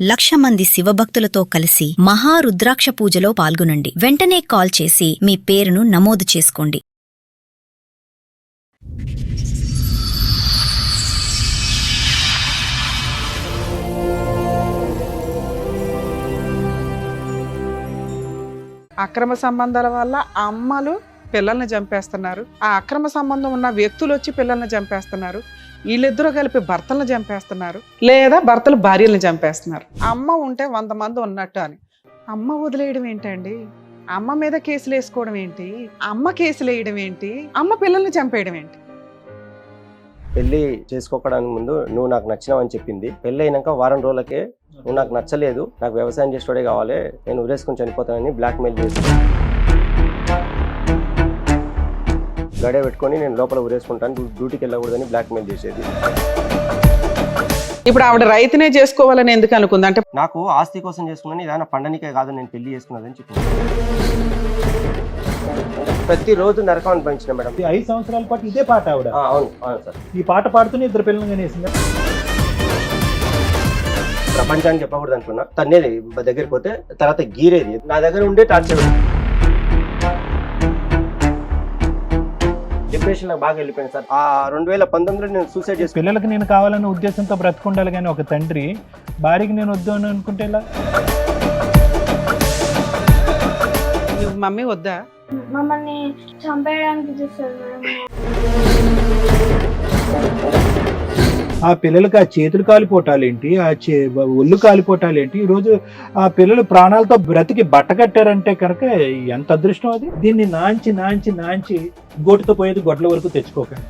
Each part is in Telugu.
1,00,000 మంది శివభక్తులతో కలిసి మహారుద్రాక్ష పూజలో పాల్గొనండి. వెంటనే కాల్ చేసి మీ పేరును నమోదు చేసుకోండి. అక్రమ సంబంధాల వల్ల అమ్మలు పిల్లల్ని చంపేస్తున్నారు. ఆ అక్రమ సంబంధం ఉన్న వ్యక్తులు వచ్చి పిల్లల్ని చంపేస్తున్నారు. వీళ్ళిద్దరూ కలిపి భర్తలను చంపేస్తున్నారు, లేదా భర్తలు భార్యలను చంపేస్తున్నారు. అమ్మ ఉంటే 100 మంది ఉన్నట్టు అని అమ్మ వదిలేయడం ఏంటండి? అమ్మ మీద కేసులు వేసుకోవడం ఏంటి? అమ్మ కేసులు వేయడం ఏంటి? అమ్మ పిల్లల్ని చంపేయడం ఏంటి? పెళ్లి చేసుకోవడానికి ముందు నువ్వు నాకు నచ్చినావని చెప్పింది. పెళ్లి అయినాక వారం రోజులకే నువ్వు నాకు నచ్చలేదు, నాకు వ్యవసాయం చేసేవాడే కావాలి, నేను ఊరేసుకుని చనిపోతానని బ్లాక్మెయిల్ చేసి గడే పెట్టుకొని నేను లోపల ఊరేసుకుంటాను, డ్యూటీకి వెళ్ళకూడదని బ్లాక్మెయిల్ చేసేది. ఇప్పుడు ఆవిడ రైతునే చేసుకోవాలని ఎందుకు అనుకుంది? అంటే నాకు ఆస్తి కోసం చేసుకున్నాను, ఏదైనా పండనికే కాదు నేను పెళ్లి చేసుకున్నదని చెప్పింది. ప్రతిరోజు నరకం అనిపించిన మేడం. 5 సంవత్సరాల పాటు ఇదే పాట ఆవిడ. అవును అవును సార్. ఈ పాట పాడుతూనే 2 పిల్లలు కనేసింది. ప్రపంచాన్ని చెప్పకూడదు అనుకున్నా, తన్నేది దగ్గరికి పోతే తర్వాత గీరేది నా దగ్గర ఉండే టార్చర్. డిప్రెషన్ నాకు బాగా వెళ్ళిపోయింది సార్. ఆ 2019లో నేను సూసైడ్ చేసి పిల్లలకి నేను కావాలనే ఉద్దేశంతో బ్రతుకుండాలి, కానీ ఒక తండ్రి భార్యకి నేను వద్దు అని అనుకుంటే ఎలా? మమ్మీ వద్దా? మమ్మల్ని చంపేయడానికి చూస్తారు మేడం. ఆ పిల్లలకి ఆ చేతులు కాలిపోటాలేంటి, ఒళ్ళు కాలిపోటాలేంటి? ఈరోజు ఆ పిల్లలు ప్రాణాలతో బ్రతికి బట్ట కట్టారంటే కనుక ఎంత అదృష్టం అది. దీన్ని నాంచి నాంచి నాంచి గోటుతో పోయేది గొడ్ల వరకు తెచ్చుకోకండి.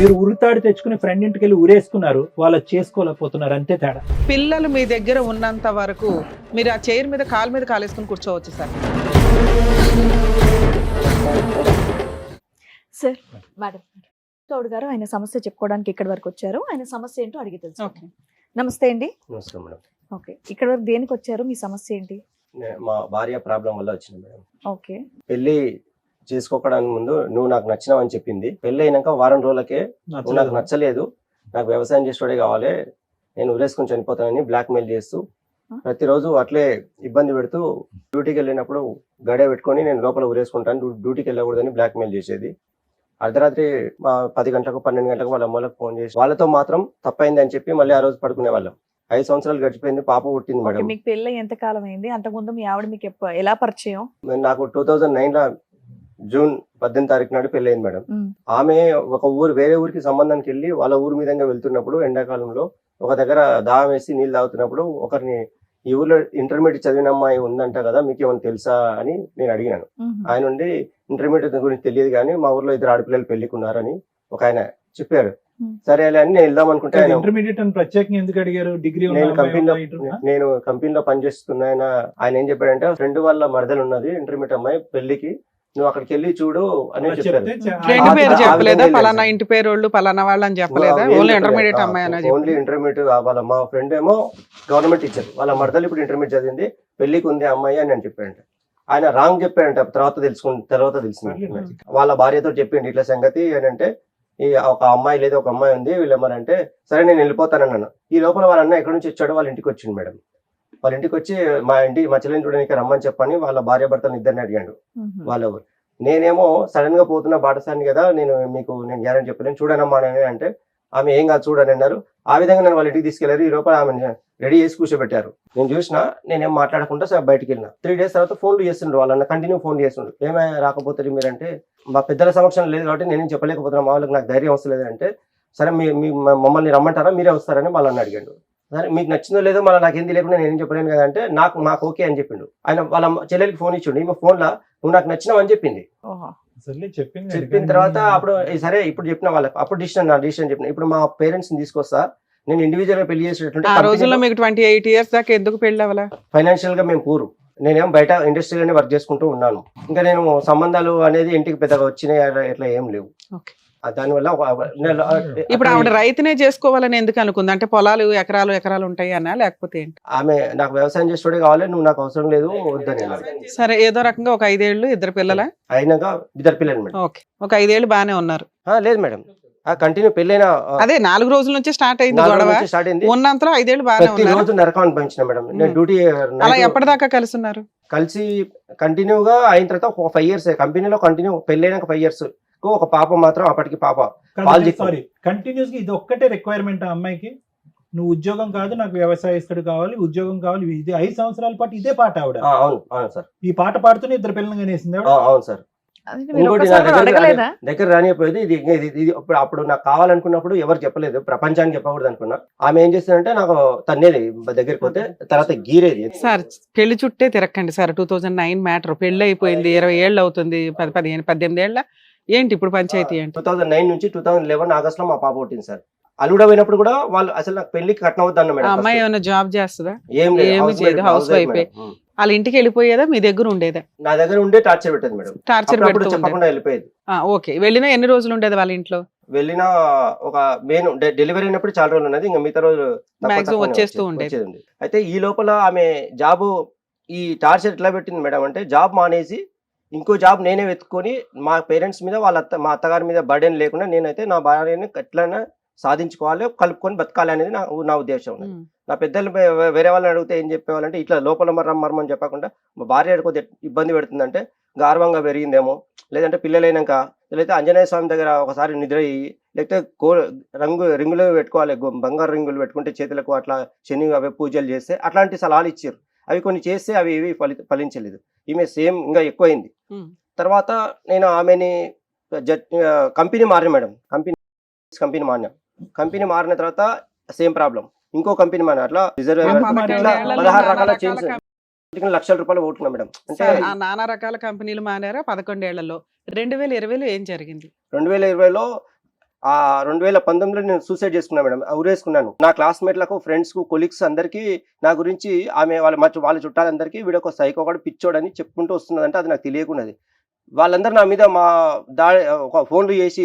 మీరు ఉరితాడు తెచ్చుకుని ఫ్రెండ్ ఇంటికి వెళ్ళి ఊరేసుకున్నారు, వాళ్ళు చేసుకోలేకపోతున్నారు, అంతే తేడా. పిల్లలు మీ దగ్గర ఉన్నంత వరకు మీరు ఆ చైర్ మీద కాలు మీద కాలేసుకుని కూర్చోవచ్చు సార్. సార్, మేడం గౌడ్ గారు ఆయన సమస్య చెప్పుకోవడానికి ఇక్కడి వరకు వచ్చారు. ఆయన సమస్య ఏంటో అడిగి తెలుసు. ఓకే, నమస్తే అండి. నమస్కారం మేడం. ఓకే, ఇక్కడ వరకు దేనికి వచ్చారు? మీ సమస్య ఏంటి? మా భార్య ప్రాబ్లం వల్ల వచ్చింది మేడం. ఓకే, పెళ్లి చేసుకోవడానికి ముందు నువ్వు నాకు నచ్చినావని చెప్పింది. పెళ్లి అయినాక వారం రోజులకే నువ్వు నాకు నచ్చలేదు, నాకు వ్యవసాయం చేసేవాడే కావాలి, నేను ఊరేసుకుని చనిపోతానని బ్లాక్మెయిల్ చేస్తూ ప్రతిరోజు అట్లే ఇబ్బంది పెడుతూ డ్యూటీకి వెళ్ళినప్పుడు గడే పెట్టుకొని నేను లోపల ఊరేసుకుంటాను, డ్యూటీకి వెళ్ళకూడదని బ్లాక్మెయిల్ చేసేది. అర్ధరాత్రి 10 గంటలకు 12 గంటలకు వాళ్ళ అమ్మలకు ఫోన్ చేసి వాళ్ళతో మాత్రం తప్పైంది అని చెప్పి మళ్ళీ ఆ రోజు పడుకునే వాళ్ళం. 5 సంవత్సరాలు గడిచిపోయింది, పాప పుట్టింది మేడం. మీకు పెళ్ళి ఎంత కాలం అయింది? అంతకుముందు మీ ఆవిడ మీకు ఎలా పరిచయం? నాకు 2009లో జూన్ 18 తారీఖు నాడు పెళ్లి అయింది మేడం. ఆమె ఒక వేరే ఊరికి సంబంధానికి వెళ్ళి వాళ్ళ ఊరు మీదంగా వెళ్తున్నప్పుడు ఎండాకాలంలో ఒక దగ్గర దాహం వేసి నీళ్ళు తాగుతున్నప్పుడు ఒకరిని, ఈ ఊర్లో ఇంటర్మీడియట్ చదివిన అమ్మాయి ఉందంట కదా, మీకు ఏమైనా తెలుసా అని నేను అడిగినాను. ఆయన నుండి ఇంటర్మీడియట్ గురించి తెలియదు కానీ మా ఊర్లో 2 ఆడపిల్లలు పెళ్లికున్నారని ఒక ఆయన చెప్పారు. సరే అని నేను వెళ్దాం అనుకుంటే ఇంటర్మీడియట్ అని ప్రత్యేకంగా ఎందుకు అడిగారు? డిగ్రీ నేను కంపెనీలో పనిచేస్తున్నా. ఆయన ఏం చెప్పాడంటే, ఫ్రెండ్ వాళ్ళ మరదలు ఉన్నది ఇంటర్మీడియట్ అమ్మాయి, పెళ్లికి నువ్వు అక్కడికి వెళ్ళి చూడు అని చెప్పారు. ఫ్రెండ్ పేరు చెప్పలేదా? పలానా ఇంటి పేరు వాళ్ళు పలానా వాళ్ళు అని చెప్పలేదా? ఓన్లీ ఇంటర్మీడియట్ అమ్మాయి అనేది. Only intermediate. వాళ్ళ మా ఫ్రెండ్ ఏమో గవర్నమెంట్ టీచర్, వాళ్ళ మరదలు ఇప్పుడు ఇంటర్మీడియట్ చదివింది, పెళ్లికి ఉంది అమ్మాయి అని చెప్పాడంట. ఆయన రాంగ్ చెప్పాడంట. తర్వాత తెలిసింది వాళ్ళ భార్యతో చెప్పిండి ఇట్లా సంగతి అని. అంటే ఈ ఒక అమ్మాయి లేదు, ఒక అమ్మాయి ఉంది, వీళ్ళేమనంటే సరే నేను వెళ్ళిపోతానన్నాను. ఈ లోపల వాళ్ళ అన్న ఎక్కడి నుంచి వచ్చాడో వాళ్ళ ఇంటికి వచ్చింది మేడం. వాళ్ళ ఇంటికి వచ్చి మా చెల్లిని చూడడానికి రమ్మని చెప్పని వాళ్ళ భార్య భర్తలు ఇద్దరిని అడిగాడు. వాళ్ళు నేనేమో సడన్ గా పోతున్న బాటసారిని కదా, నేను గ్యారెంటీ చెప్పలేను, చూడనమ్మా అని అంటే ఆమె ఏం కాదు చూడని అన్నారు. ఆ విధంగా నేను వాళ్ళ ఇంటికి తీసుకెళ్లారు. ఈ లోపల ఆమె రెడీ చేసి కూర్చోబెట్టారు. నేను చూసినా, నేనేం మాట్లాడకుండా బయటకు వెళ్ళిన. 3 డేస్ తర్వాత ఫోన్లు చేస్తుండ్రు, వాళ్ళన్న కంటిన్యూ ఫోన్ చేస్తుండ్రు. ఏమైనా రాకపోతే మీరంటే మా పెద్దల సమక్షం లేదు కాబట్టి నేనేం చెప్పలేకపోతున్నా, మా వాళ్ళకి నాకు ధైర్యం వస్తలేదు అంటే, సరే మమ్మల్ని రమ్మంటారా, మీరే వస్తారని వాళ్ళని అడిగాడు. సరే మీకు నచ్చిందో లేదో మళ్ళీ నాకేం తెలియకుండా నేనేం చెప్పలేను కదా అంటే నాకు ఓకే అని చెప్పిండు. ఆయన వాళ్ళ చెల్లెలకి ఫోన్ ఇచ్చిండు. ఈమె ఫోన్లో నువ్వు నాకు నచ్చినావు అని చెప్పింది. చెప్పిన తర్వాత అప్పుడు సరే ఇప్పుడు చెప్పిన వాళ్ళకి అప్పుడు డిసిషన్ చెప్పిన. ఇప్పుడు మా పేరెంట్స్ ని తీసుకొస్తా, నేను ఇండివిజువల్ గా పెళ్లి చేసేటటువంటి. ఆ రోజుల్లో మీకు 28 years దాకా ఎందుకు పెళ్లి అవ్వాలా? ఫైనాన్షియల్ గా మేము పూరు. నేనేం బయట ఇండస్ట్రీలోనే వర్క్ చేసుకుంటూ ఉన్నాను. ఇంకా నేను సంబంధాలు అనేది ఇంటికి పెద్దగా వచ్చినాయి ఎట్లా ఏం లేవు. దానివల్ల ఇప్పుడు ఆవిడ రైతునే చేసుకోవాలని ఎందుకు అనుకుంది? అంటే పొలాలు ఎకరాలు ఉంటాయి అన్నా, లేకపోతే ఏంటి? ఆమె నాకు వ్యవసాయం చేసేవాడే కావాలి, నువ్వు నాకు అవసరం లేదు వద్దని. సరే, ఏదో రకంగా ఒక 5 ఏళ్ళు 2 పిల్లల అయినాక 2 పిల్లలు మేడం. ఓకే, ఒక 5 ఏళ్ళు బాగానే ఉన్నారు. లేదు మేడం, కంటిన్యూ పెళ్ళైన అదే 4 రోజుల నుంచి స్టార్ట్ అయింది గొడవ. స్టార్ట్ అయింది. ఉన్నంతలో 5 ఏళ్ళు బాగానే ప్రతి ఉన్నారు. రోజు నరకం అనిపించిన మేడం. నేను డ్యూటీ అలా ఎప్పటిదాకా కలిసి ఉన్నారు? కలిసి కంటిన్యూగా అయిన తర్వాత ఒక 5 years కంపెనీలో కంటిన్యూ పెళ్ళైనాక 5 years ఒక పాప మాత్రం అప్పటికి పాప సారీ కంటిన్యూస్ గా ఇది ఒక్కటే రిక్వైర్మెంట్ ఆ అమ్మాయికి, నువ్వు ఉద్యోగం కాదు నాకు వ్యవసాయస్తుడు కావాలి, ఉద్యోగం కావాలి, ఇది 5 సంవత్సరాల పాటు ఇదే పాట ఆవిడ. అవును అవును సార్. ఈ పాట పాడుతూనే 2 పిల్లలు కనేసింది ఆవిడ. అవును సార్. అది మీరు ఇంకోటి నా ఒక్కసారి కూడా అడగలేదా? దగ్గర రానిపోయేది ఇది ఇది అప్పుడు నాకు కావాలనుకున్నప్పుడు ఎవరు చెప్పలేదు, ప్రపంచానికి చెప్పకూడదు అనుకున్నా. ఆమె ఏం చేస్తుందంటే నాకు తన్నేది దగ్గరికి పోతే, తర్వాత గీరేది. సార్ పెళ్లి చుట్టే తిరక్కండి సార్. 2009 మ్యాటర్, పెళ్లి అయిపోయింది, 20 ఏళ్ళు అవుతుంది, 15 18 ఏళ్ళ ఏంటి ఇప్పుడు పంచాయతీ ఏంటి? 2009 నుంచి 2011 ఆగస్ట్ లో మా పాప పుట్టింది సార్. అల్లుడ పోయినప్పుడు కూడా వాళ్ళు అసలు నాకు పెళ్లికి కట్నం వద్దన్న ఆ మేడం. అమ్మాయి ఏమైనా జాబ్ చేస్తుందా? ఏమి ఏమీ చేయదు, హౌస్ వైఫే. వాళ్ళ ఇంటికి వెళ్ళిపోయేదా, మీ దగ్గర ఉండేదా? నా దగ్గర ఉండే టార్చర్ పెట్టేది మేడం. టార్చర్ అప్పుడప్పుడు పెడుతూ ఉండేదా? చెప్పకుండా వెళ్ళిపోయేది. ఓకే, వెళ్ళినా ఎన్ని రోజులు ఉండేది వాళ్ళ ఇంట్లో? వెళ్ళిన ఒక మెయిన్ డెలివరీ అయినప్పుడు చాలా రోజులు ఉన్నది, ఇంకా మిగతా రోజులు Maximum వచ్చేస్తూ ఉండేది. అయితే ఈ లోపల ఆమె జాబ్ ఈ టార్చర్ ఎట్లా పెట్టింది మేడం అంటే, జాబ్ మానేసి ఇంకో జాబ్ నేనే వెతుక్కొని మా పేరెంట్స్ మీద మా అత్తగారి మీద బర్డెన్ లేకుండా నేనైతే నా భార్యని ఎట్లైనా సాధించుకోవాలి, కలుపుకొని బతకాలి అనేది నా ఉద్దేశం ఉన్నది. నా పెద్దలు వేరే వాళ్ళని అడిగితే ఏం చెప్పేవాళ్ళంటే, ఇట్లా లోపల మర్మని చెప్పకుండా మా భార్య కొద్దిగా ఇబ్బంది పెడుతుందంటే గర్వంగా పెరిగిందేమో, లేదంటే పిల్లలైనాక, లేకపోతే ఆంజనేయ స్వామి దగ్గర ఒకసారి నిద్ర అయ్యి, లేకపోతే రింగులు పెట్టుకోవాలి, బంగారు రింగులు పెట్టుకుంటే చేతులకు, అట్లా శని అవి పూజలు చేస్తే అట్లాంటి సలహాలు ఇచ్చారు. అవి కొన్ని చేస్తే అవి ఏవి ఫలించలేదు. ఈమె సేమ్ ఇంకా ఎక్కువైంది. తర్వాత నేను ఆమెని కంపెనీ మారిన మేడం. కంపెనీ మారిన తర్వాత సేమ్ ప్రాబ్లం, ఇంకో కంపెనీ మారిన, అట్లా రిజర్వ్ 16 రకాల చేంజ్, లక్షల రూపాయలు ఓటున్నా మేడం. అంటే నానా రకాల కంపెనీలు మానారా 11 ఏళ్లలో. 2020లో ఏం జరిగింది? 2020లో 2019లో నేను సూసైడ్ చేసుకున్నా మేడం, ఉరేసుకున్నాను. నా క్లాస్మేట్లకు, ఫ్రెండ్స్ కు, కొలీగ్స్ అందరికీ నా గురించి ఆమె వాళ్ళ చుట్టాలందరికీ వీడొక సైకో కూడా పిచ్చోడని చెప్పుకుంటూ వస్తున్నదంటే అది నాకు తెలియకున్నది. వాళ్ళందరూ నా మీద ఒక ఫోన్లు చేసి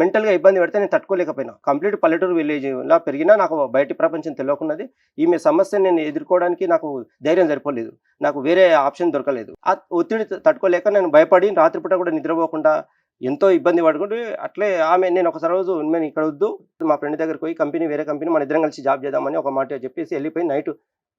మెంటల్గా ఇబ్బంది పెడితే నేను తట్టుకోలేకపోయినా. కంప్లీట్ పల్లెటూరు విలేజ్ లా పెరిగినా నాకు బయటి ప్రపంచం తెలియకున్నది. ఈమె సమస్యను నేను ఎదుర్కోవడానికి నాకు ధైర్యం సరిపోలేదు, నాకు వేరే ఆప్షన్ దొరకలేదు. ఆ ఒత్తిడి తట్టుకోలేక నేను భయపడి రాత్రిపూట కూడా నిద్రపోకుండా ఎంతో ఇబ్బంది పడుకుంటూ అట్లే నేను ఒకసారి రోజు నేను ఇక్కడ వద్దు, మా ఫ్రెండ్ దగ్గరికి పోయి వేరే కంపెనీ మన ఇద్దరం కలిసి జాబ్ చేద్దామని ఒక మాట చెప్పేసి వెళ్ళిపోయి నైట్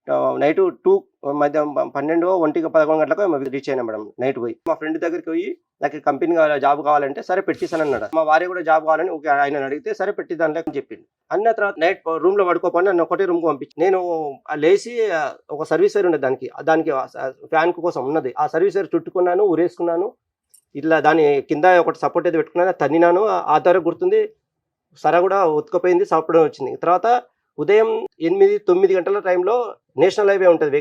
2 మధ్య 12, 1, 11 గంటలకు రీచ్ అయినా మేడం. నైట్ పోయి మా ఫ్రెండ్ దగ్గరికి పోయి నాకు కంపెనీ జాబ్ కావాలంటే సరే పెట్టిస్తాను అన్నాడు. మా భార్య కూడా జాబ్ కావాలని ఆయన అడిగితే సరే పెట్టిద్దాం అని చెప్పింది. అన్న తర్వాత నైట్ రూమ్ లో పడుకోపోయి నన్ను ఒకటే రూమ్ కు పంపించి, నేను లేచి ఒక సర్వీస్ వైర్ ఉండేది, దానికి ఫ్యాన్ కోసం ఉన్నది, ఆ సర్వీస్ వైర్ చుట్టుకున్నాను, ఉరేసుకున్నాను. ఇట్లా దాని కింద ఒకటి సపోర్ట్ అయితే పెట్టుకున్నాను, తన్నినాను. ఆ ద్వారా గుర్తుంది, సర కూడా ఉతుకపోయింది, సపోర్ట్ వచ్చింది. తర్వాత ఉదయం 8-9 గంటల టైంలో నేషనల్ హైవే ఉంటుంది,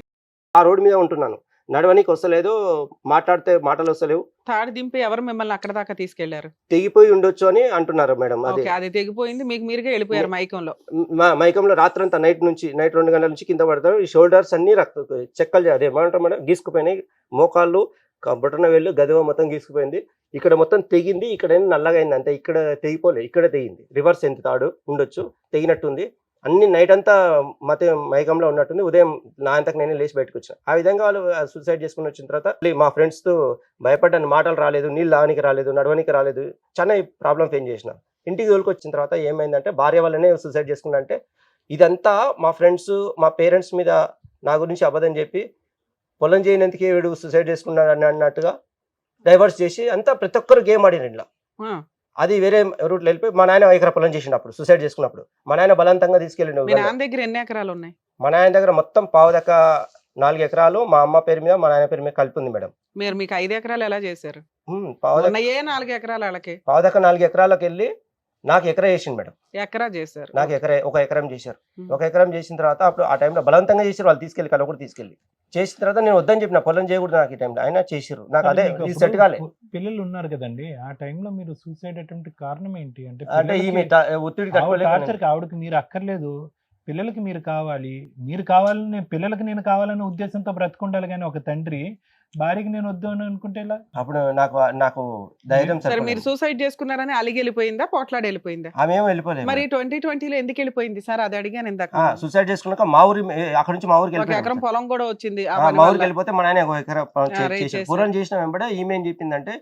ఆ రోడ్డు మీద ఉంటున్నాను. నడవనికి వస్తలేదు, మాట్లాడితే మాటలు వస్తలేవు. తాడు దింపి ఎవరు మిమ్మల్ని అక్కడ దాకా తీసుకెళ్లారు? తెగిపోయి ఉండొచ్చు అని అంటున్నారు మేడం. అది తెగిపోయింది, మీకు మీరుగా వెళ్ళిపోయారు మైకంలో. మైకంలో రాత్రంతా నైట్ 2 గంటల నుంచి కింద పడతారు. ఈ షోల్డర్స్ అన్ని చెక్కలు అదేమంటారు మేడం, గీసుకుపోయినాయి. మోకాళ్ళు, బొటన వేళ్ళు, గదివ మొత్తం గీసుకుపోయింది. ఇక్కడ మొత్తం తెగింది, ఇక్కడ నల్లగా అయింది అంతే. ఇక్కడ తెగిపోలేదు, ఇక్కడ తెగింది. రివర్స్ ఎంత తాడు ఉండొచ్చు, తెగినట్టుంది. అన్ని నైట్ అంతా మైకంలో ఉన్నట్టుంది. ఉదయం నా అంతకు నేనే లేచి బయటకు వచ్చాను. ఆ విధంగా వాళ్ళు సూసైడ్ చేసుకుని వచ్చిన తర్వాత మా ఫ్రెండ్స్ తో భయపడ్డాను. మాటలు రాలేదు, నీళ్ళు తాగనికి రాలేదు, నడవనికి రాలేదు, చాలా ప్రాబ్లం ఫేస్ చేసిన. ఇంటికి తోలుకొచ్చిన తర్వాత ఏమైందంటే, భార్య వాళ్ళనే సూసైడ్ చేసుకున్నా అంటే, ఇదంతా మా ఫ్రెండ్స్, మా పేరెంట్స్ మీద నా గురించి అబద్ధం చెప్పి, పొలం చేయనందుకే వీడు సూసైడ్ చేసుకున్నాడు అన్నట్టుగా డైవర్స్ చేసి అంతా ప్రతి ఒక్కరు గేమ్ ఆడిన ఇట్లా. అది వేరే రూట్లో వెళ్ళిపోయి మా నాయన 1 ఎకరా పొలం చేసినప్పుడు, సూసైడ్ చేసుకున్నప్పుడు మా నాయన బలవంతంగా తీసుకెళ్ళిండు. మీ నాన్న దగ్గర ఎన్ని ఎకరాలు ఉన్నాయి? మా నాయన దగ్గర మొత్తం 4 ఎకరాలు మా అమ్మ పేరు మీద, మా నాయన పేరు మీద కలిపి ఉంది మేడం. మీకు 5 ఎకరాలు ఎలా చేశారు? 4 ఎకరాలు వాళ్ళకి 4 ఎకరాలకు వెళ్ళి నాకు ఎకరా చేసిండు మేడం. ఎకరా చేశారు? నాకు ఒక ఎకరం చేశారు. 1 ఎకరం చేసిన తర్వాత అప్పుడు ఆ టైంలో బలవంతంగా చేశారు వాళ్ళు, తీసుకెళ్ళి కలవకూడదు తీసుకెళ్ళి. చేసిన తర్వాత నేను వద్దని చెప్పిన, పొలం చేయకూడదు నాకు ఈ టైంలో, అయినా చేసిర్రు. నాకు అదే సెట్ కాలే. పిల్లలు ఉన్నారు కదండి, ఆ టైంలో మీరు సూసైడ్ అటెంప్ట్ కారణం ఏంటి అంటే ఈమె ఒత్తిడి టార్చర్కి ఆవిడకి మీరు అక్కర్లేదు, పిల్లలకి మీరు కావాలి, మీరు కావాలని పిల్లలకి నేను కావాలనే ఉద్దేశంతో బ్రతుకుండాలి. కానీ ఒక తండ్రి భార్యకి నేను వద్దు అని అనుకుంటే ఎలా? అప్పుడు నాకు ధైర్యం. సరే, మీరు సూసైడ్ చేసుకున్నారని అలిగి వెళ్ళిపోయిందా, పోట్లాడి వెళ్ళిపోయిందా? ఆమె వెళ్ళిపోలేదు. మరి 2020లో ఎందుకు వెళ్ళిపోయింది సార్? అది అడిగాను ఇందాక. సూసైడ్ చేసుకున్నాక మా ఊరి, అక్కడ నుంచి మా ఊరికి 1 ఎకరం పొలం కూడా వచ్చింది. మా ఊరికి వెళ్ళిపోతే మా నాయన 1 ఎకరం పూరం చేసిన వెంబడే ఈమె ఏం చెప్పిందంటే,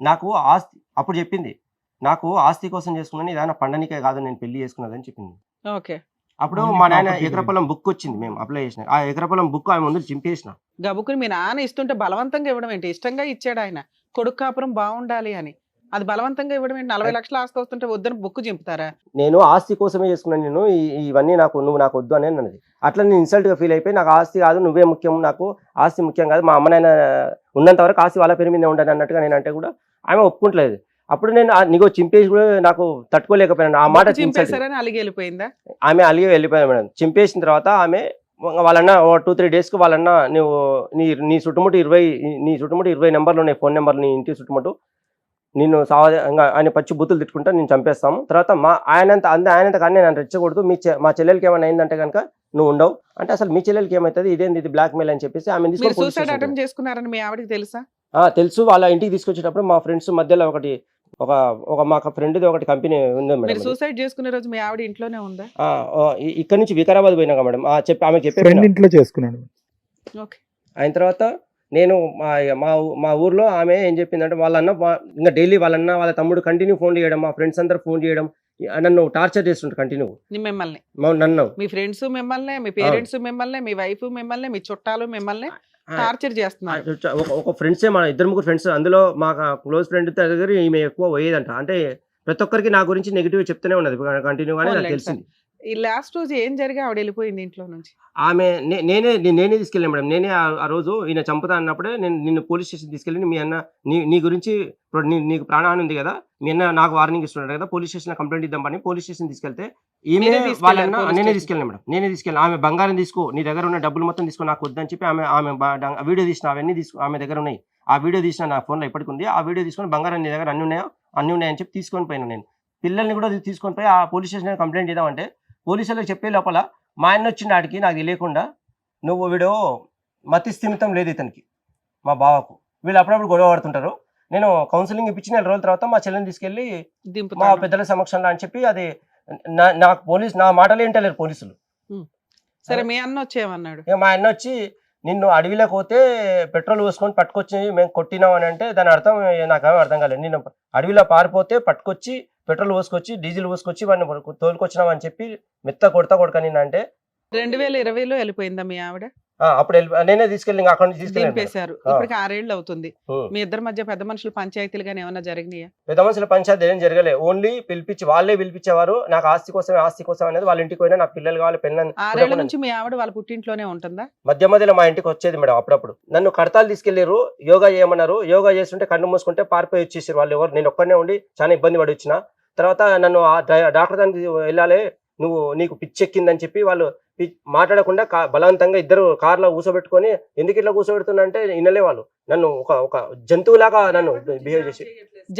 నాకు ఆస్తి అప్పుడు చెప్పింది, నాకు ఆస్తి కోసం చేసుకున్నాను, ఇదాన పండనికే కాదు నేను పెళ్లి చేసుకున్నదని చెప్పింది. ఓకే. అప్పుడు Only మా నాయన property ఎకరా పొలం బుక్ వచ్చింది, మేము అప్లై చేసిన ఆ ఎకరా పొలం బుక్ ఆమె ముందు చింపేసిన. గబుకుని మీ నాన్న ఇస్తుంటే బలవంతంగా ఇవ్వడం ఏంటి? ఇష్టంగా ఇచ్చాడు ఆయన, కొడుకు కాపురం బాగుండాలి అని. అది బలవంతంగా ఇవ్వడం ఏంటి? 40 లక్షలు ఆస్తి వస్తుంటే వద్దని బుక్ చింపుతారా? నేను ఆస్తి కోసమే చేసుకున్నాను, నేను ఇవన్నీ నువ్వు నాకు వద్దు అని అన్నది. అట్లా నేను ఇన్సల్ట్ గా ఫీల్ అయిపోయి, నాకు ఆస్తి కాదు నువ్వే ముఖ్యం, నాకు ఆస్తి ముఖ్యం కాదు, మా అమ్మనైనా ఉన్నంత వరకు ఆస్తి వాళ్ళ పేరు మీద ఉండాలి అన్నట్టుగా నేను అంటే కూడా ఆమె ఒప్పుకుంటలేదు. అప్పుడు నేను నీకు చింపేసి కూడా నాకు తట్టుకోలేకపోయాను ఆ మాట. చింపేశారని అలిగి వెళ్ళిపోయిందా? ఆమె అలిగి వెళ్ళిపోయాను మేడం. చింపేసిన తర్వాత ఆమె వాళ్ళన్న 2-3 డేస్కి వాళ్ళన్న నువ్వు నీ చుట్టుముట్టు 20 నెంబర్లు ఉన్నాయి, ఫోన్ నెంబర్లు, నీ ఇంటి చుట్టుముట్టు, నిన్ను ఆయన పచ్చి బూతులు తిట్టుకుంటా నేను చంపేస్తాము. తర్వాత ఆయనంత కానీ నేను రెచ్చకూడదు, మా చెల్లెలకి ఏమైనా అయిందంటే కనుక నువ్వు ఉండవు అంటే, అసలు మీ చెల్లెలకి ఏమవుతుంది, ఇదేంది ఇది బ్లాక్ మెయిల్ అని చెప్పేసి ఆమె సూసైడ్ అటెంప్ట్ చేసుకున్నారని మీ ఆవిడకి తెలుసా? తెలుసు. వాళ్ళ ఇంటికి తీసుకొచ్చేటప్పుడు మా ఫ్రెండ్స్ మధ్యలో ఒక మా ఫ్రెండ్ది ఒకటి కంపెనీ ఉంది మీరు మేడం. సూసైడ్ చేసుకునే రోజు మీ ఆవిడ ఇంట్లోనే ఉందా? ఇక్కడ నుంచి వికారాబాద్ పోయినాక మేడం ఆమె చెప్పే ఫ్రెండ్ ఇంట్లో చేసుకున్నాడు. ఓకే. అయిన తర్వాత నేను మా ఊర్లో ఆమె ఏం చెప్పిందంటే, వాళ్ళన్న ఇంకా డైలీ వాళ్ళ తమ్ముడు కంటిన్యూ ఫోన్ చేయడం, మా ఫ్రెండ్స్ అందరూ ఫోన్ చేయడం, నన్ను టార్చర్ చేస్తుంటారు కంటిన్యూ. మిమ్మల్ని, నన్ను మీ ఫ్రెండ్స్ మిమ్మల్ని, మీ పేరెంట్స్ మిమ్మల్ని, మీ వైఫ్ మిమ్మల్ని, మీ చుట్టాలు మిమ్మల్ని టార్చర్ చేస్తున్నారు. ఒక ఫ్రెండ్సే, మా 2-3 ఫ్రెండ్స్, అందులో మా క్లోజ్ ఫ్రెండ్ దగ్గర ఈమె ఎక్కువ పోయేదంట. అంటే ప్రతి ఒక్కరికి నా గురించి నెగిటివ్ చెప్తూనే ఉన్నది కంటిన్యూగానే, నాకు తెలిసింది. ఈ లాస్ట్ రోజు ఏం జరిగి ఆవిడ వెళ్ళిపోయింది ఇంట్లో నుంచి? ఆమె నేనే తీసుకెళ్ళాను మేడం. నేనే ఆ రోజు ఈయన చంపుతా అన్నప్పుడే నిన్ను పోలీస్ స్టేషన్ తీసుకెళ్ళి, మీ అన్న నీ గురించి నీకు ప్రాణహాని ఉంది కదా, మీ అన్న నాకు వార్నింగ్ ఇస్తున్నాడు కదా, పోలీస్ స్టేషన్ కంప్లైంట్ ఇద్దాం పని పోలీస్ స్టేషన్ తీసుకెళ్తే ఈమె వాళ్ళన్న నేనే తీసుకెళ్ళాను మేడం. నేనే తీసుకెళ్ళాను. ఆమె బంగారం తీసుకో, నీ దగ్గర ఉన్న డబ్బులు మొత్తం తీసుకో, నాకు వద్దని చెప్పి ఆమె వీడియో తీసిన, అవన్నీ ఆమె దగ్గర ఉన్నాయి. ఆ వీడియో తీసిన నా ఫోన్లో ఇప్పటికి ఉంది. ఆ వీడియో తీసుకొని, బంగారం నీ దగ్గర అన్ని ఉన్నాయని చెప్పి తీసుకొని పోయినా. నేను పిల్లల్ని కూడా తీసుకొని పోయి ఆ పోలీస్ స్టేషన్ కంప్లైంట్ చేద్దామంటే, పోలీసులకు చెప్పే లోపల మా ఆయన వచ్చిన ఆడికి నాకు తెలియకుండా, నువ్వు వీడు మతి స్థిమితం లేదు ఇతనికి, మా బావకు, వీళ్ళు అప్పుడప్పుడు గొడవ పడుతుంటారు, నేను కౌన్సిలింగ్ ఇప్పించి 4 రోజుల తర్వాత మా చెల్లెని తీసుకెళ్ళి మా పెద్దల సమక్షంలో అని చెప్పి, అది నాకు నా మాటలు ఏంటలేరు పోలీసులు. సరే, మీ అన్న వచ్చేమన్నాడు? మా అన్న వచ్చి, నిన్ను అడవిలోకి పోతే పెట్రోల్ పోసుకొని పట్టుకొచ్చి మేము కొట్టినాం అని అంటే, దాని అర్థం నాకేమో అర్థం కాలేదు. నేను అడవిలో పారిపోతే పట్టుకొచ్చి పెట్రోల్ పోసుకొచ్చి డీజిల్ పోసుకొచ్చి వాడిని తోలుకొచ్చినాం అని చెప్పి మెత్త కొడక నిన్న అంటే. 2020లో వెళ్ళిపోయిందా మీ ఆవిడ? అప్పుడు నేనే తీసుకెళ్ళి అక్కడ నుంచి దింపేశారు. ఇప్పటికి 6 ఏళ్ళు అవుతుంది. మీ ఇద్దరి మధ్య పెద్ద మనుషుల పంచాయతీలు గానీ ఏమైనా జరిగినాయా? పెద్ద మనుషుల పంచాయతీ ఏం జరగలేదు. ఓన్లీ వాళ్ళే పిలిపించేవారు. నాకు ఆస్తి కోసం అనేది, వాళ్ళ ఇంటికి పోయినా నాకు పిల్లలు కావాలి, పెళ్ళని. 6 ఏళ్ల నుంచి మీ ఆవిడ వాళ్ళ పుట్టింట్లోనే ఉంటుందా? మధ్యలో మా ఇంటికి వచ్చేది మేడం. అప్పుడప్పుడు నన్ను కడతాలు తీసుకెళ్లారు, యోగా చేయమన్నారు. యోగా చేస్తుంటే కన్ను మూసుకుంటే పారిపోయి వచ్చేసారు వాళ్ళు. ఎవరు, నేను ఒక్కనే ఉండి చాలా ఇబ్బంది పడి వచ్చిన తర్వాత నన్ను డాక్టర్ దానికి వెళ్ళాలి, నీకు పిచ్చెక్కిందని చెప్పి వాళ్ళు మాట్లాడకుండా బలవంతంగా ఇద్దరు కార్లో కూర్చోబెట్టుకొని, ఎందుకు ఇట్లా కూర్చోబెడుతున్నా అంటే వినలే వాళ్ళు. నన్ను ఒక జంతువులాగా నన్ను బిహేవ్ చేసి.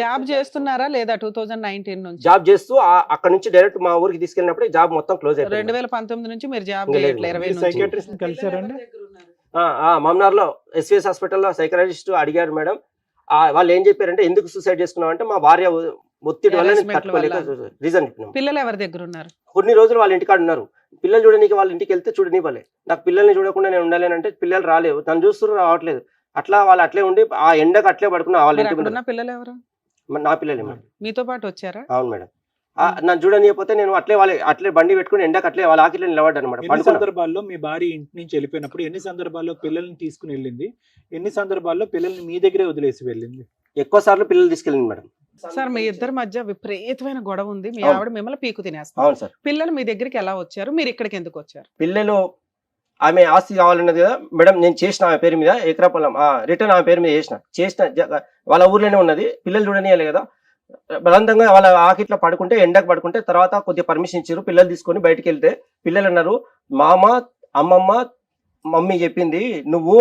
జాబ్ చేస్తున్నారా లేదా? 2019 నుంచి జాబ్ చేస్తూ అక్కడ నుంచి డైరెక్ట్ మా ఊరికి తీసుకెళ్ళినప్పుడు జాబ్ మొత్తం క్లోజ్ అయిపోయింది. 2019 నుంచి మీరు జాబ్ చేయట్లేదు. 20 నుంచి సైకియాట్రిస్ట్ కలిసారండి? మమ్నార్లో ఎస్విఎస్ హాస్పిటల్లో సైకాలజిస్ట్ అడిగారు మేడం. వాళ్ళు ఏం చెప్పారంటే, ఎందుకు సూసైడ్ చేసుకున్నావు అంటే, మా భార్య ఒత్తిడి వల్ల రీజన్ చెప్పినాం. పిల్లలు ఎవరి దగ్గర ఉన్నారు? కొన్ని రోజులు వాళ్ళ ఇంటికాడ ఉన్నారు. పిల్లలు చూడడానికి వాళ్ళ ఇంటికి వెళ్తే చూడనివ్వలే. నాకు పిల్లల్ని చూడకుండా నేను ఉండాలేనంటే పిల్లలు రాలేవు, తను చూస్తున్నారు రావట్లేదు. అట్లా వాళ్ళు అట్లే ఉండి ఆ ఎండకు అట్లే పడుకున్నా. వాళ్ళ ఇంటికి పిల్లలు ఎవరు? నా పిల్లలే మేడం. మీతో పాటు వచ్చారా? అవును మేడం. నన్ను చూడనియకపోతే నేను అట్లే బండి పెట్టుకుని ఎండకు అట్లే వాళ్ళ ఆకిట్లో నిలబడ్డాను అనమాట. ఎన్ని సందర్భాల్లో మీ భార్య ఇంటి నుంచి వెళ్ళిపోయినప్పుడు, ఎన్ని సందర్భాల్లో పిల్లల్ని తీసుకుని వెళ్ళింది, ఎన్ని సందర్భాల్లో పిల్లల్ని మీ దగ్గరే వదిలేసి వెళ్ళింది? ఎక్కువ సార్లు పిల్లలు తీసుకెళ్ళింది మేడం. సార్, మీ ఇద్దరి మధ్య విపరీతమైన గొడవ ఉంది. మీ ఆవిడ మిమ్మల్ని పీకు తినేస్తారు. అవును సార్. పిల్లలు మీ దగ్గరికి ఎలా వచ్చారు? మీరు ఇక్కడికి ఎందుకు వచ్చారు? పిల్లలు ఆమె ఆస్తి కావాలన్నది కదా మేడం, నేను చేసిన ఆమె పేరు మీద ఎకరా పొలం రిటర్న్ ఆమె పేరు మీద చేసిన వాళ్ళ ఊర్లోనే ఉన్నది. పిల్లలు చూడనియాలి కదా, బలవంతంగా వాళ్ళ ఆకిట్లో పడుకుంటే, ఎండకు పడుకుంటే, తర్వాత కొద్దిగా పర్మిషన్ ఇచ్చారు. పిల్లలు తీసుకొని బయటకు వెళ్తే పిల్లలు అన్నారు, మామ అమ్మమ్మ మమ్మీ చెప్పింది, నువ్వు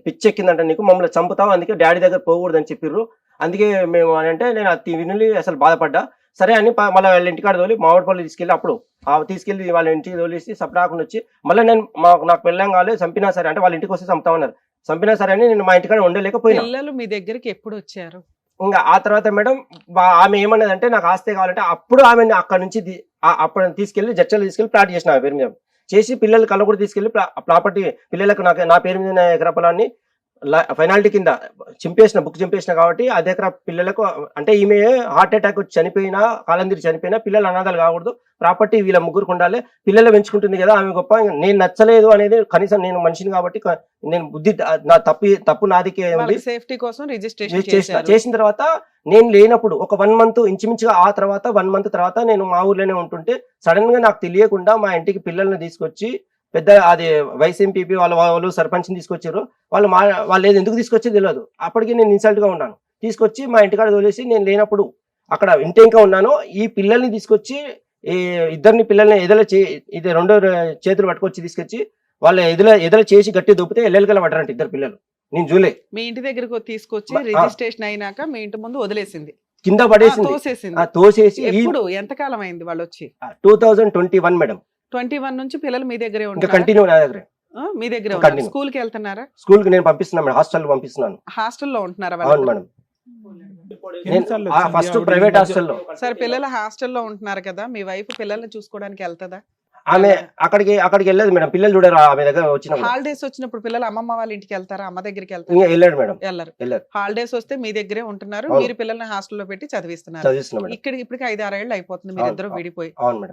పిచ్చెక్కిందంట నీకు, మమ్మల్ని చంపుతావు, అందుకే డాడీ దగ్గర పోకూడదు అని చెప్పిర్రు. అందుకే మేము అని అంటే నేను అది విని అసలు బాధపడ్డా. సరే అని మళ్ళీ వాళ్ళ ఇంటికాడ తోలి మామిడిపల్లి తీసుకెళ్ళి, అప్పుడు తీసుకెళ్ళి వాళ్ళ ఇంటికి తోలేసి సపడాకుండా వచ్చి, మళ్ళీ నేను నాకు పెళ్ళం కావాలి, చంపినా సరే అంటే వాళ్ళ ఇంటికి వస్తే చంపుతామన్నారు. చంపినా సరే అని నేను మా ఇంటికాడ ఉండలేకపోయినా. పిల్లలు మీ దగ్గరికి ఎప్పుడు వచ్చారు? ఇంకా ఆ తర్వాత మేడం ఆమె ఏమన్నదంటే, నాకు ఆస్తే కావాలంటే, అప్పుడు ఆమె అక్కడ నుంచి అప్పుడు తీసుకెళ్లి జడ్చలు తీసుకెళ్లి ప్లాట్ చేసిన ఆమె పేరు మీద చేసి, పిల్లలు కళ్ళ కూడా తీసుకెళ్లి ప్రాపర్టీ పిల్లలకు నా పేరు మీద ఎకరా పొలాన్ని పెనాల్టీ కింద బుక్ చింపేసిన కాబట్టి అదే పిల్లలకు అంటే ఈమె హార్ట్ అటాక్ వచ్చి చనిపోయినా కాలందిరి చనిపోయినా పిల్లలు అనాథాలు కాకూడదు, ప్రాపర్టీ వీళ్ళ ముగ్గురికి ఉండాలి, పిల్లలు పెంచుకుంటుంది కదా ఆమె గొప్ప, నేను నచ్చలేదు అనేది కనీసం నేను మనిషిని కాబట్టి నేను బుద్ధి నా తప్పు నాదికే ఉంది సేఫ్టీ కోసం చేసిన తర్వాత నేను లేనప్పుడు ఒక 1 మంత్ ఇంచుమించుగా ఆ తర్వాత 1 మంత్ తర్వాత నేను మా ఊర్లోనే ఉంటుంటే సడన్ గా నాకు తెలియకుండా మా ఇంటికి పిల్లల్ని తీసుకొచ్చి పెద్ద అది వైస్ ఎంపీపీ వాళ్ళు సర్పంచ్ని తీసుకొచ్చారు. వాళ్ళు ఎందుకు తీసుకొచ్చి తెలియదు. అప్పటికి నేను ఇన్సల్ట్ గా ఉన్నాను. తీసుకొచ్చి మా ఇంటికాడ వదిలేసి నేను లేనప్పుడు అక్కడ ఇంటి ఇంకా ఉన్నాను. ఈ పిల్లల్ని తీసుకొచ్చి ఈ ఇద్దరిని పిల్లల్ని ఇది 2 చేతులు పట్టుకొచ్చి తీసుకొచ్చి వాళ్ళ ఎదుల చేసి గట్టి దొప్పితే ఎల్లెలకల పడ్డారంట ఇద్దరు పిల్లలు. నేను చూలే. మీ ఇంటి దగ్గరకు తీసుకొచ్చి రిజిస్ట్రేషన్ అయినాక మీ ఇంటి ముందు వదిలేసింది, కింద పడేసింది, తోసేసి. ఇప్పుడు ఎంతకాలం అయింది వాళ్ళు వచ్చి? 2021 మేడం. 21 నుంచి పిల్లలు మీ దగ్గరే ఇంకా కంటిన్యూ నా దగ్గర. మీ దగ్గర స్కూల్ కి వెళ్తున్నారా? స్కూల్ కి నేను పంపిస్తున్నాను మేడం, హాస్టల్ పంపిస్తున్నాను. హాస్టల్లో ఉంటున్నారా? అవును మేడం, ఫస్ట్ ప్రైవేట్ హాస్టల్లో. సరే, పిల్లలు హాస్టల్లో ఉంటున్నారు కదా, మీ వైఫ్ పిల్లల్ని చూసుకోవడానికి వెళ్తుందా? ఆమె అక్కడికి వెళ్ళదు మేడం, పిల్లలు చూడరు ఆమె దగ్గర వచ్చిన. హాలిడేస్ వచ్చినప్పుడు పిల్లలు అమ్మమ్మ వాళ్ళ ఇంటికి వెళ్తారా, అమ్మ దగ్గరికి వెళ్తారా? ఇంకా వెళ్ళాడు మేడం, వెళ్ళరు. హాలిడేస్ వస్తే మీ దగ్గరే ఉంటున్నారు, మీరు పిల్లల్ని హాస్టల్లో పెట్టి చదివిస్తున్నారు. ఇక్కడికి ఇప్పటికి 5-6 ఏళ్ళు అయిపోతుంది మీరిద్దరు విడిపోయి.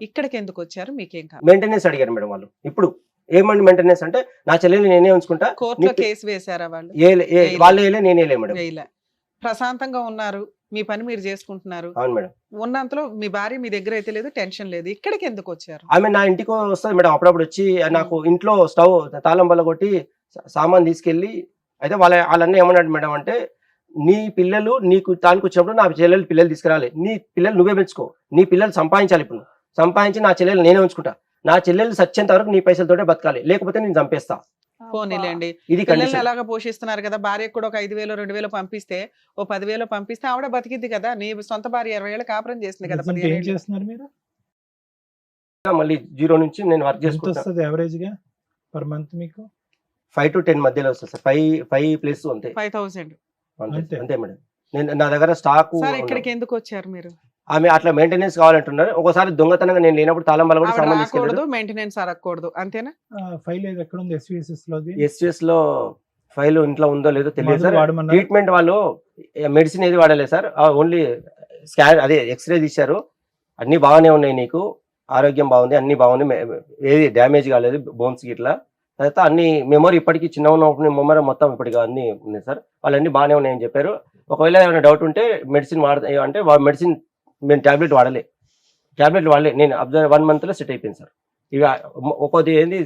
ఇక్కడికి ఎందుకు వచ్చారు? మీకేం కాదు. మెయింటెనెన్స్ అడిగారు మేడం వాళ్ళు. ఇప్పుడు ఏమండి మెయింటెనెన్స్ అంటే నా చెల్లెల్ని నేనే ఉంచుకుంటా. కోర్టులో కేసు వేసారా వాళ్ళు? వాళ్ళే నేనే మేడం. ప్రశాంతంగా ఉన్నారు, మీ పని మీరు చేసుకుంటున్నారు. అవును మేడం. ఉన్నంతలో మీ భార్య మీ దగ్గర అయితే లేదు, టెన్షన్ లేదు. ఇక్కడికి ఎందుకు వచ్చారు? ఆమె నా ఇంటికి వస్తుంది మేడం, అప్పుడప్పుడు వచ్చి నాకు ఇంట్లో స్టవ్ తాళం బల్ల కొట్టి సామాన్ తీసుకెళ్లి, అయితే వాళ్ళన్నీ ఏమన్నాడు మేడం అంటే, నీ పిల్లలు నీకు తానికి వచ్చినప్పుడు నా పిల్లలు తీసుకురాలి, నీ పిల్లలు నువ్వే పెంచుకో, నీ పిల్లలు సంపాదించాలి, ఇప్పుడు సంపాదించి నా చెల్లెలు నేనే ఉంచుకుంటా, నా చెల్లెలు సచ్చేంత వరకు నీ పైసలతోటే బతకాలి, లేకపోతే నేను చంపేస్తా. పోనీలేండి, ఇది పిల్లల్ని ఎలాగా పోషిస్తున్నారు కదా, భార్యకు కూడా ఒక 5,000 2,000 పంపిస్తే, ఓ 10,000 పంపిస్తే ఆవిడ బతికిద్ది కదా. నీ సొంత భార్య 20 ఏళ్ళు కాపురం చేసింది కదా. మళ్ళీ 0 నుంచి నేను వర్క్ చేసుకుంటాను. యావరేజ్ గా పర్ మంత్ మీకు 5 to 10 మధ్యలో వస్తుంది సార్. 5+ అంతే, 5,000 అంతే మేడం. నేను నా దగ్గర స్టాక్. ఇక్కడికి ఎందుకు వచ్చారు మీరు? ఆమె అట్లా మెయింటెనెన్స్ కావాలంటున్నారు. ఒకసారి దొంగతనంగా నేను లేనప్పుడు తాళం బల్ల కూడా సామాన్ తీసుకెళ్ళాడు. మెయింటెనెన్స్ అడగకూడదు, అంతేనా? ఫైల్ ఎక్కడ ఉంది? SVS లో ఫైల్ ఇంట్లో ఉందో లేదో తెలియదు సార్. ట్రీట్మెంట్ వాళ్ళు మెడిసిన్ ఏది వాడలేదు సార్, ఓన్లీ స్కాన్ అదే ఎక్స్రే తీశారు. అన్ని బాగానే ఉన్నాయి, నీకు ఆరోగ్యం బాగుంది, అన్ని బాగుంది, ఏది డ్యామేజ్ కాలేదు బోన్స్ గిట్లా. తర్వాత అన్ని మెమరీ ఇప్పటికీ చిన్న ఉన్నప్పుడు మెమరీ మొత్తం ఇప్పటికి అన్ని ఉన్నాయి సార్. వాళ్ళన్నీ బాగానే ఉన్నాయని చెప్పారు. ఒకవేళ ఏమైనా డౌట్ ఉంటే మెడిసిన్ అంటే మెడిసిన్ మేము టాబ్లెట్ వాడలే. నేను 1 month లో సెట్ అయిపోయింది సార్. ఇక ఒక్కొక్కటి ఏంది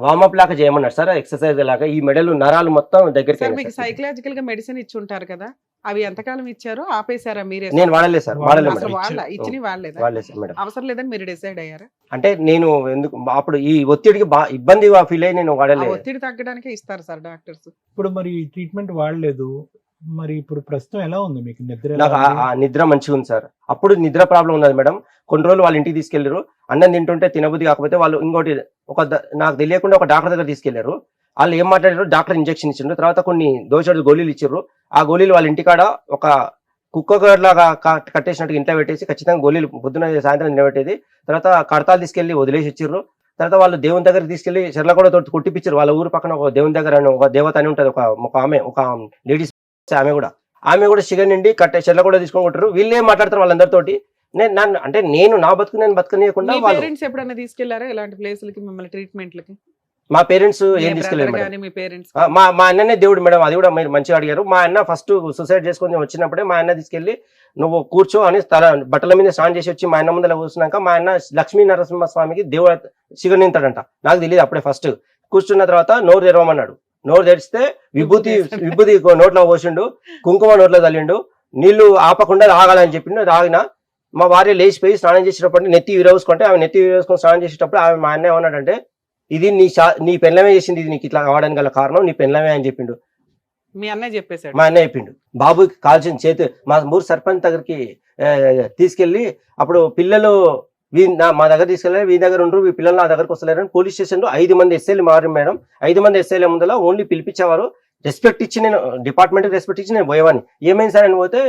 వార్మప్ లాగా చేయమన్నారు సార్, ఎక్సర్సైజ్ లాగా. ఈ మెడలు నరాలు మొత్తం దగ్గరికి. సైకలాజికల్ గా మెడిసిన్ ఇచ్చి ఉంటారు కదా, అవి ఎంతకాలం ఇచ్చారు? ఆపేశారా మీరే? నేను వాడలేదు సార్, ఇచ్చి వాడలేదు మేడం. అవసరం లేదని మీరు డిసైడ్ అయ్యారా? అంటే నేను ఎందుకు అప్పుడు ఈ ఒత్తిడికి ఇబ్బంది ఫీల్ అయ్యి నేను వాడలేదు. ఒత్తిడి తగ్గడానికే ఇస్తారు సార్ డాక్టర్స్. ఇప్పుడు మరి ట్రీట్మెంట్ వాడలేదు, మరి ఇప్పుడు ప్రస్తుతం ఎలా ఉంది మీకు? నాకు నిద్ర మంచిగా ఉంది సార్. అప్పుడు నిద్ర ప్రాబ్లం ఉన్నది మేడం. కొన్ని రోజులు వాళ్ళ ఇంటికి తీసుకెళ్లారు, అన్నం తింటుంటే తినబుద్ధి కాకపోతే వాళ్ళు ఇంకోటి నాకు తెలియకుండా ఒక డాక్టర్ దగ్గర తీసుకెళ్లారు. వాళ్ళు ఏం మాట్లాడారు, డాక్టర్ ఇంజెక్షన్ ఇచ్చిండ్రు, తర్వాత కొన్ని దోషాలు గోళీలు ఇచ్చారు. ఆ గోళీలు వాళ్ళ ఇంటికాడ ఒక కుక్క లాగా కట్టేసినట్టు ఇంట్లో పెట్టేసి ఖచ్చితంగా గోళీలు పొద్దున సాయంత్రం నిలబెట్టేది. తర్వాత కడతాలు తీసుకెళ్లి వదిలేసి ఇచ్చారు. తర్వాత వాళ్ళు దేవుని దగ్గర తీసుకెళ్లి చెర్లగూడ తోటి కొట్టిపించారు. వాళ్ళ ఊరు పక్కన ఒక దేవుని దగ్గర ఒక దేవత అని ఉంటది, ఒక లేడీస్, ఆమె కూడా షుగర్ నిండి చెల్ల కూడా తీసుకొని కొట్టారు. వీళ్ళే మాట్లాడతారు వాళ్ళందరితోటి. నేను నా బతుకు నేను బతకనీయకుండా. పేరెంట్స్ ఎప్పుడైనా తీసుకెళ్లారా ఇలాంటి ప్లేసులకి, మిమ్మల్ని ట్రీట్మెంట్లకి? మా పేరెంట్స్ ఏం తీసుకెళ్ళారు మా అన్ననే దేవుడు మేడం. అది కూడా మీరు మంచిగా అడిగారు. మా అన్న ఫస్ట్ సూసైడ్ చేసుకొని వచ్చినప్పుడే మా అన్న తీసుకెళ్లి నువ్వు కూర్చో అని బట్టల మీద స్నానం చేసి వచ్చి మా అన్న ముందర కూర్చున్నాక మా అన్న లక్ష్మీ నరసింహ స్వామికి దేవుడు షుగర్ నింతాడంట. నాకు తెలియదు అప్పుడే. ఫస్ట్ కూర్చున్న తర్వాత నోరు తెరవమన్నాడు. నోరు తెరిస్తే విభూతి నోట్లో పోసిండు, కుంకుమ నోట్లో తల్లిండు, నీళ్లు ఆపకుండా తాగాలని చెప్పిండు. తాగిన మా భార్య లేచిపోయి స్నానం చేసేటప్పుడు నెత్తి విరవసుకుంటే ఆమె నెత్తి విరవసుకొని స్నానం చేసేటప్పుడు ఆమె మా అన్న ఏమన్నాడంటే, ఇది నీ పెళ్ళమే చేసింది, ఇది నీకు ఇట్లా కావడానికి గల కారణం నీ పెళ్ళమే అని చెప్పిండు. మీ అన్నయ్య చెప్పేశాడు. మా అన్నయ్య చెప్పిండు. బాబుకి కాల్చిన చేతి మా ఊరు సర్పంచ్ దగ్గరికి తీసుకెళ్లి అప్పుడు పిల్లలు మా దగ్గర తీసుకెళ్ళారు, వీరి దగ్గర ఉండరు, ఈ పిల్లలు నా దగ్గరకు వస్తలేరని పోలీస్ స్టేషన్ లో 5 మంది ఎస్ఐలు మారు మేడం. 5 మంది ఎస్ఐల ముందర ఓన్లీ పిలిపించేవారు. రెస్పెక్ట్ ఇచ్చి నేను డిపార్ట్మెంట్ రెస్పెక్ట్ ఇచ్చి నేను పోయేవాడిని. ఏమైంది సార్ అని పోతే,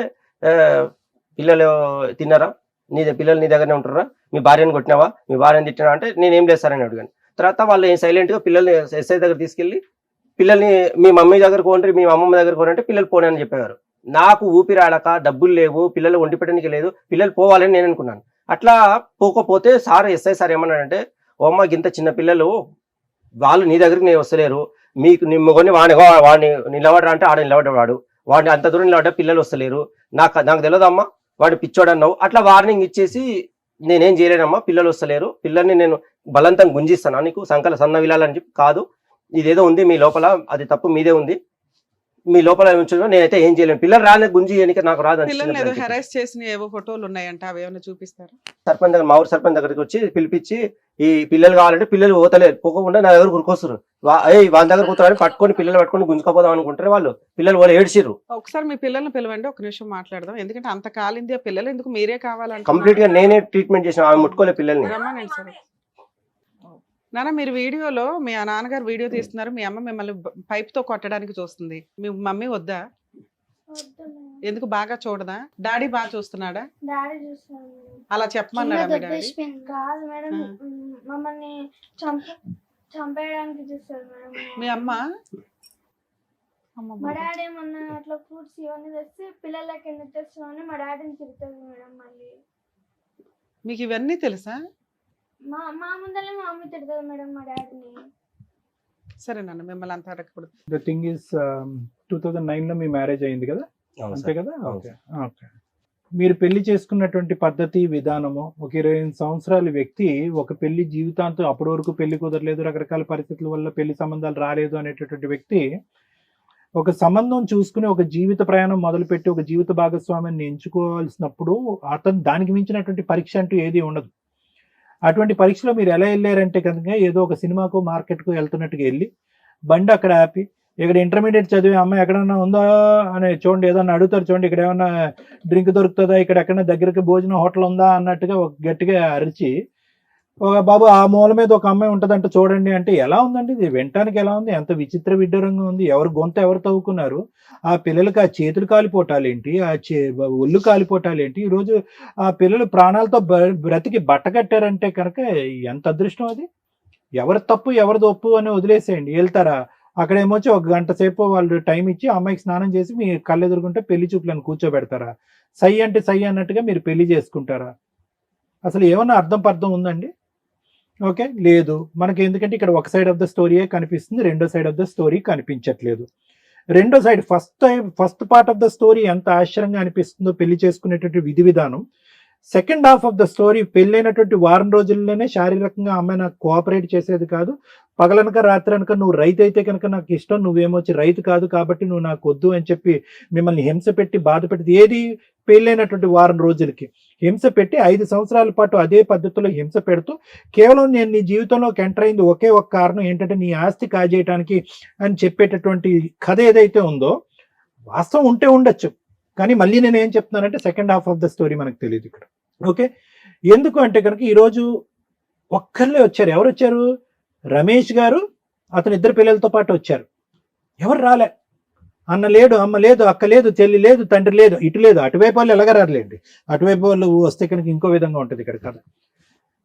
పిల్లలు తిన్నారా, పిల్లలు నీ దగ్గరనే ఉంటారా, మీ భార్యను కొట్టినావా, మీ భార్యను తిట్టినా అంటే నేనేం లేదు సార్ అని అడిగాను. తర్వాత వాళ్ళు సైలెంట్ గా పిల్లల్ని ఎస్ఐ దగ్గర తీసుకెళ్లి పిల్లల్ని మీ మమ్మీ దగ్గర పోండి, మీ అమ్మమ్మ దగ్గర పోనంటే పిల్లలు పోనీ అని చెప్పేవారు. నాకు ఊపిరాడక డబ్బులు లేవు, పిల్లలు వండి పెట్టడానికి లేదు, పిల్లలు పోవాలని నేను అనుకున్నాను. అట్లా పోకపోతే సార్ ఎస్ఐ సార్ ఏమన్నాడంటే, ఓ అమ్మ ఇంత చిన్న పిల్లలు వాళ్ళు నీ దగ్గరికి నేను వస్తలేరు, మీకు నిమ్మకొని వాడిని నిలబడరా అంటే ఆడ నిలబడ్డాడు, వాడిని అంత దూరం నిలబడ్డా పిల్లలు వస్తలేరు, నాకు తెలియదమ్మా వాడు పిచ్చోడు అన్నావు. అట్లా వార్నింగ్ ఇచ్చేసి నేనేం చేయలేనమ్మా, పిల్లలు వస్తలేరు, పిల్లల్ని నేను బలవంతం గుంజిస్తాను, నీకు సన్న విలాలని చెప్పి కాదు, ఇదేదో ఉంది మీ లోపల, అది తప్పు మీదే ఉంది, మీ లోపల ఉంచుకో, నేనైతే ఏం చేయలేను, పిల్లలు రాలే గుంజి నాకు రాదు. పిల్లల్ని ఏదో హెరాస్ చేసిన ఏవో ఫోటోలు ఉన్నాయంట, అవి ఏమైనా చూపిస్తారు? సర్పంచ్ దగ్గర, మా ఊరు సర్పంచ్ దగ్గరికి వచ్చి పిలిపించి, ఈ పిల్లలు కావాలంటే పిల్లలు పోతలేరు, పోకుండా నా దగ్గర గురికొస్తారు, వాళ్ళ దగ్గర కూర్చోని పట్టుకొని పిల్లలు పట్టుకొని గుంజుకోపోదాం అనుకుంటారు వాళ్ళు. పిల్లలు వాళ్ళు ఏడ్చిర్రు. ఒకసారి మీ పిల్లల్ని పిలవండి, ఒక నిమిషం మాట్లాడదాం, ఎందుకంటే అంత కాలింది ఆ పిల్లలు ఎందుకు, మీరే కావాలంటే కంప్లీట్ గా నేనే ట్రీట్మెంట్ చేసిన, ఆమె ముట్టుకోలే పిల్లల్ని. రమ్మనండి సరే. నాన్న మీరు వీడియోలో మీ నాన్నగారు వీడియో తీస్తున్నారు, మీ అమ్మ మిమ్మల్ని పైప్ తో కొట్టడానికి చూస్తుంది, మీ మమ్మీ వద్దా? ఎందుకు, బాగా చూడదా? డాడీ బాగా చూస్తున్నాడా? డాడీ చూస్తాను. అలా చెప్పమన్నాడా మీ డాడీ? కాదు మేడం, మమ్మల్ని చంపేయడానికి చూస్తారు మేడం. మీ అమ్మ మా డాడీ ఏమన్నా అట్లా ఫ్రూట్స్ ఇవన్నీ తెస్తే పిల్లలకి ఎందుకు తెస్తామని మా డాడీని తిరుగుతుంది మేడం. మళ్ళీ మీకు ఇవన్నీ తెలుసా? మా ముందరే మా మమ్మీ తిడుతుంది మేడం మా డాడీని. సరే నాన్న, మిమ్మల్ని అంత అడగకూడదు. ద థింగ్ ఇస్ 2009 లో మీ మ్యారేజ్ అయింది కదా, అంతే కదా? Okay okay. మీరు పెళ్లి చేసుకున్నటువంటి పద్ధతి విధానము, ఒక 28 సంవత్సరాల వ్యక్తి ఒక పెళ్లి జీవితాంతం, అప్పటి వరకు పెళ్లి కుదరలేదు, రకరకాల పరిస్థితుల వల్ల పెళ్లి సంబంధాలు రాలేదు అనేటటువంటి వ్యక్తి ఒక సంబంధం చూసుకుని ఒక జీవిత ప్రయాణం మొదలుపెట్టి ఒక జీవిత భాగస్వామిని ఎంచుకోవాల్సినప్పుడు అతను దానికి మించినటువంటి పరీక్ష అంటూ ఏది ఉండదు. అటువంటి పరీక్షలో మీరు ఎలా వెళ్ళారంటే కనుక, ఏదో ఒక సినిమాకు మార్కెట్కు వెళ్తున్నట్టుగా వెళ్ళి బండి అక్కడ ఆపి, ఇక్కడ ఇంటర్మీడియట్ చదివే అమ్మాయి ఎక్కడన్నా ఉందా అని చూడండి, ఏదన్నా అడుగుతారు చూడండి, ఇక్కడ ఏమన్నా డ్రింక్ దొరుకుతుందా, ఇక్కడ ఎక్కడన్నా దగ్గరికి భోజనం హోటల్ ఉందా అన్నట్టుగా ఒక గట్టిగా అరిచి, ఒక బాబు ఆ మూల మీద ఒక అమ్మాయి ఉంటుందంట చూడండి అంటే ఎలా ఉందండి ఇది? వినటానికి ఎలా ఉంది? ఎంత విచిత్ర విడ్డూరంగా ఉంది. ఎవరు గొంత ఎవరు తవ్వుకున్నారు? ఆ పిల్లలకి ఆ చేతులు కాలిపోటాలేంటి, ఒళ్ళు కాలిపోటాలేంటి? ఈరోజు ఆ పిల్లలు ప్రాణాలతో బ్రతికి బట్టకట్టారంటే కనుక ఎంత అదృష్టం అది. ఎవరి తప్పు ఎవరిది ఒప్పు అని వదిలేసేయండి, వెళ్తారా? అక్కడ ఏమొచ్చి ఒక గంట సేపు వాళ్ళు టైం ఇచ్చి అమ్మాయికి స్నానం చేసి మీ కళ్ళు ఎదురుకుంటే పెళ్లి చూపులను కూర్చోబెడతారా? సై అంటే సై అన్నట్టుగా మీరు పెళ్లి చేసుకుంటారా? అసలు ఏమన్నా అర్థం పర్థం ఉందండి? ఓకే, లేదు. మనకి ఎందుకంటే ఇక్కడ ఒక సైడ్ ఆఫ్ ద స్టోరీయే కనిపిస్తుంది, రెండో సైడ్ ఆఫ్ ద స్టోరీ కనిపించట్లేదు. రెండో side first part of the story ఎంత ఆశ్చర్యంగా అనిపిస్తుందో పెళ్లి చేసుకునేటువంటి విధి విధానం. Second half of the story, పెళ్ళైనటువంటి వారం రోజుల్లోనే శారీరకంగా అమ్మాయి నాకు కోఆపరేట్ చేసేది కాదు, పగలనక రాత్రి అనక నువ్వు రైతు అయితే కనుక నాకు ఇష్టం, నువ్వేమొచ్చి రైతు కాదు కాబట్టి నువ్వు నాకు వద్దు అని చెప్పి మిమ్మల్ని హింస పెట్టి బాధ పెట్టి, ఏది పెళ్ళైనటువంటి వారం రోజులకి హింస పెట్టి 5 సంవత్సరాల పాటు అదే పద్ధతిలో హింస పెడుతూ, కేవలం నేను నీ జీవితంలోకి ఎంటర్ అయింది ఒకే ఒక కారణం ఏంటంటే నీ ఆస్తి కాజేయటానికి అని చెప్పేటటువంటి కథ ఏదైతే ఉందో, వాస్తవం ఉంటే ఉండొచ్చు, కానీ మళ్ళీ నేను ఏం చెప్తున్నానంటే second half of the story మనకు తెలియదు ఇక్కడ. ఓకే, ఎందుకు అంటే కనుక ఈరోజు ఒక్కళ్ళే వచ్చారు. ఎవరు వచ్చారు? రమేష్ గారు అతని 2 పిల్లలతో పాటు వచ్చారు. ఎవరు రాలే. అన్న లేడు, అమ్మ లేదు, అక్క లేదు, చెల్లి లేదు, తండ్రి లేదు, ఇటు లేదు. అటువైపు వాళ్ళు ఎలాగరారులేండి, అటువైపు వాళ్ళు వస్తే కనుక ఇంకో విధంగా ఉంటుంది ఇక్కడ కదా.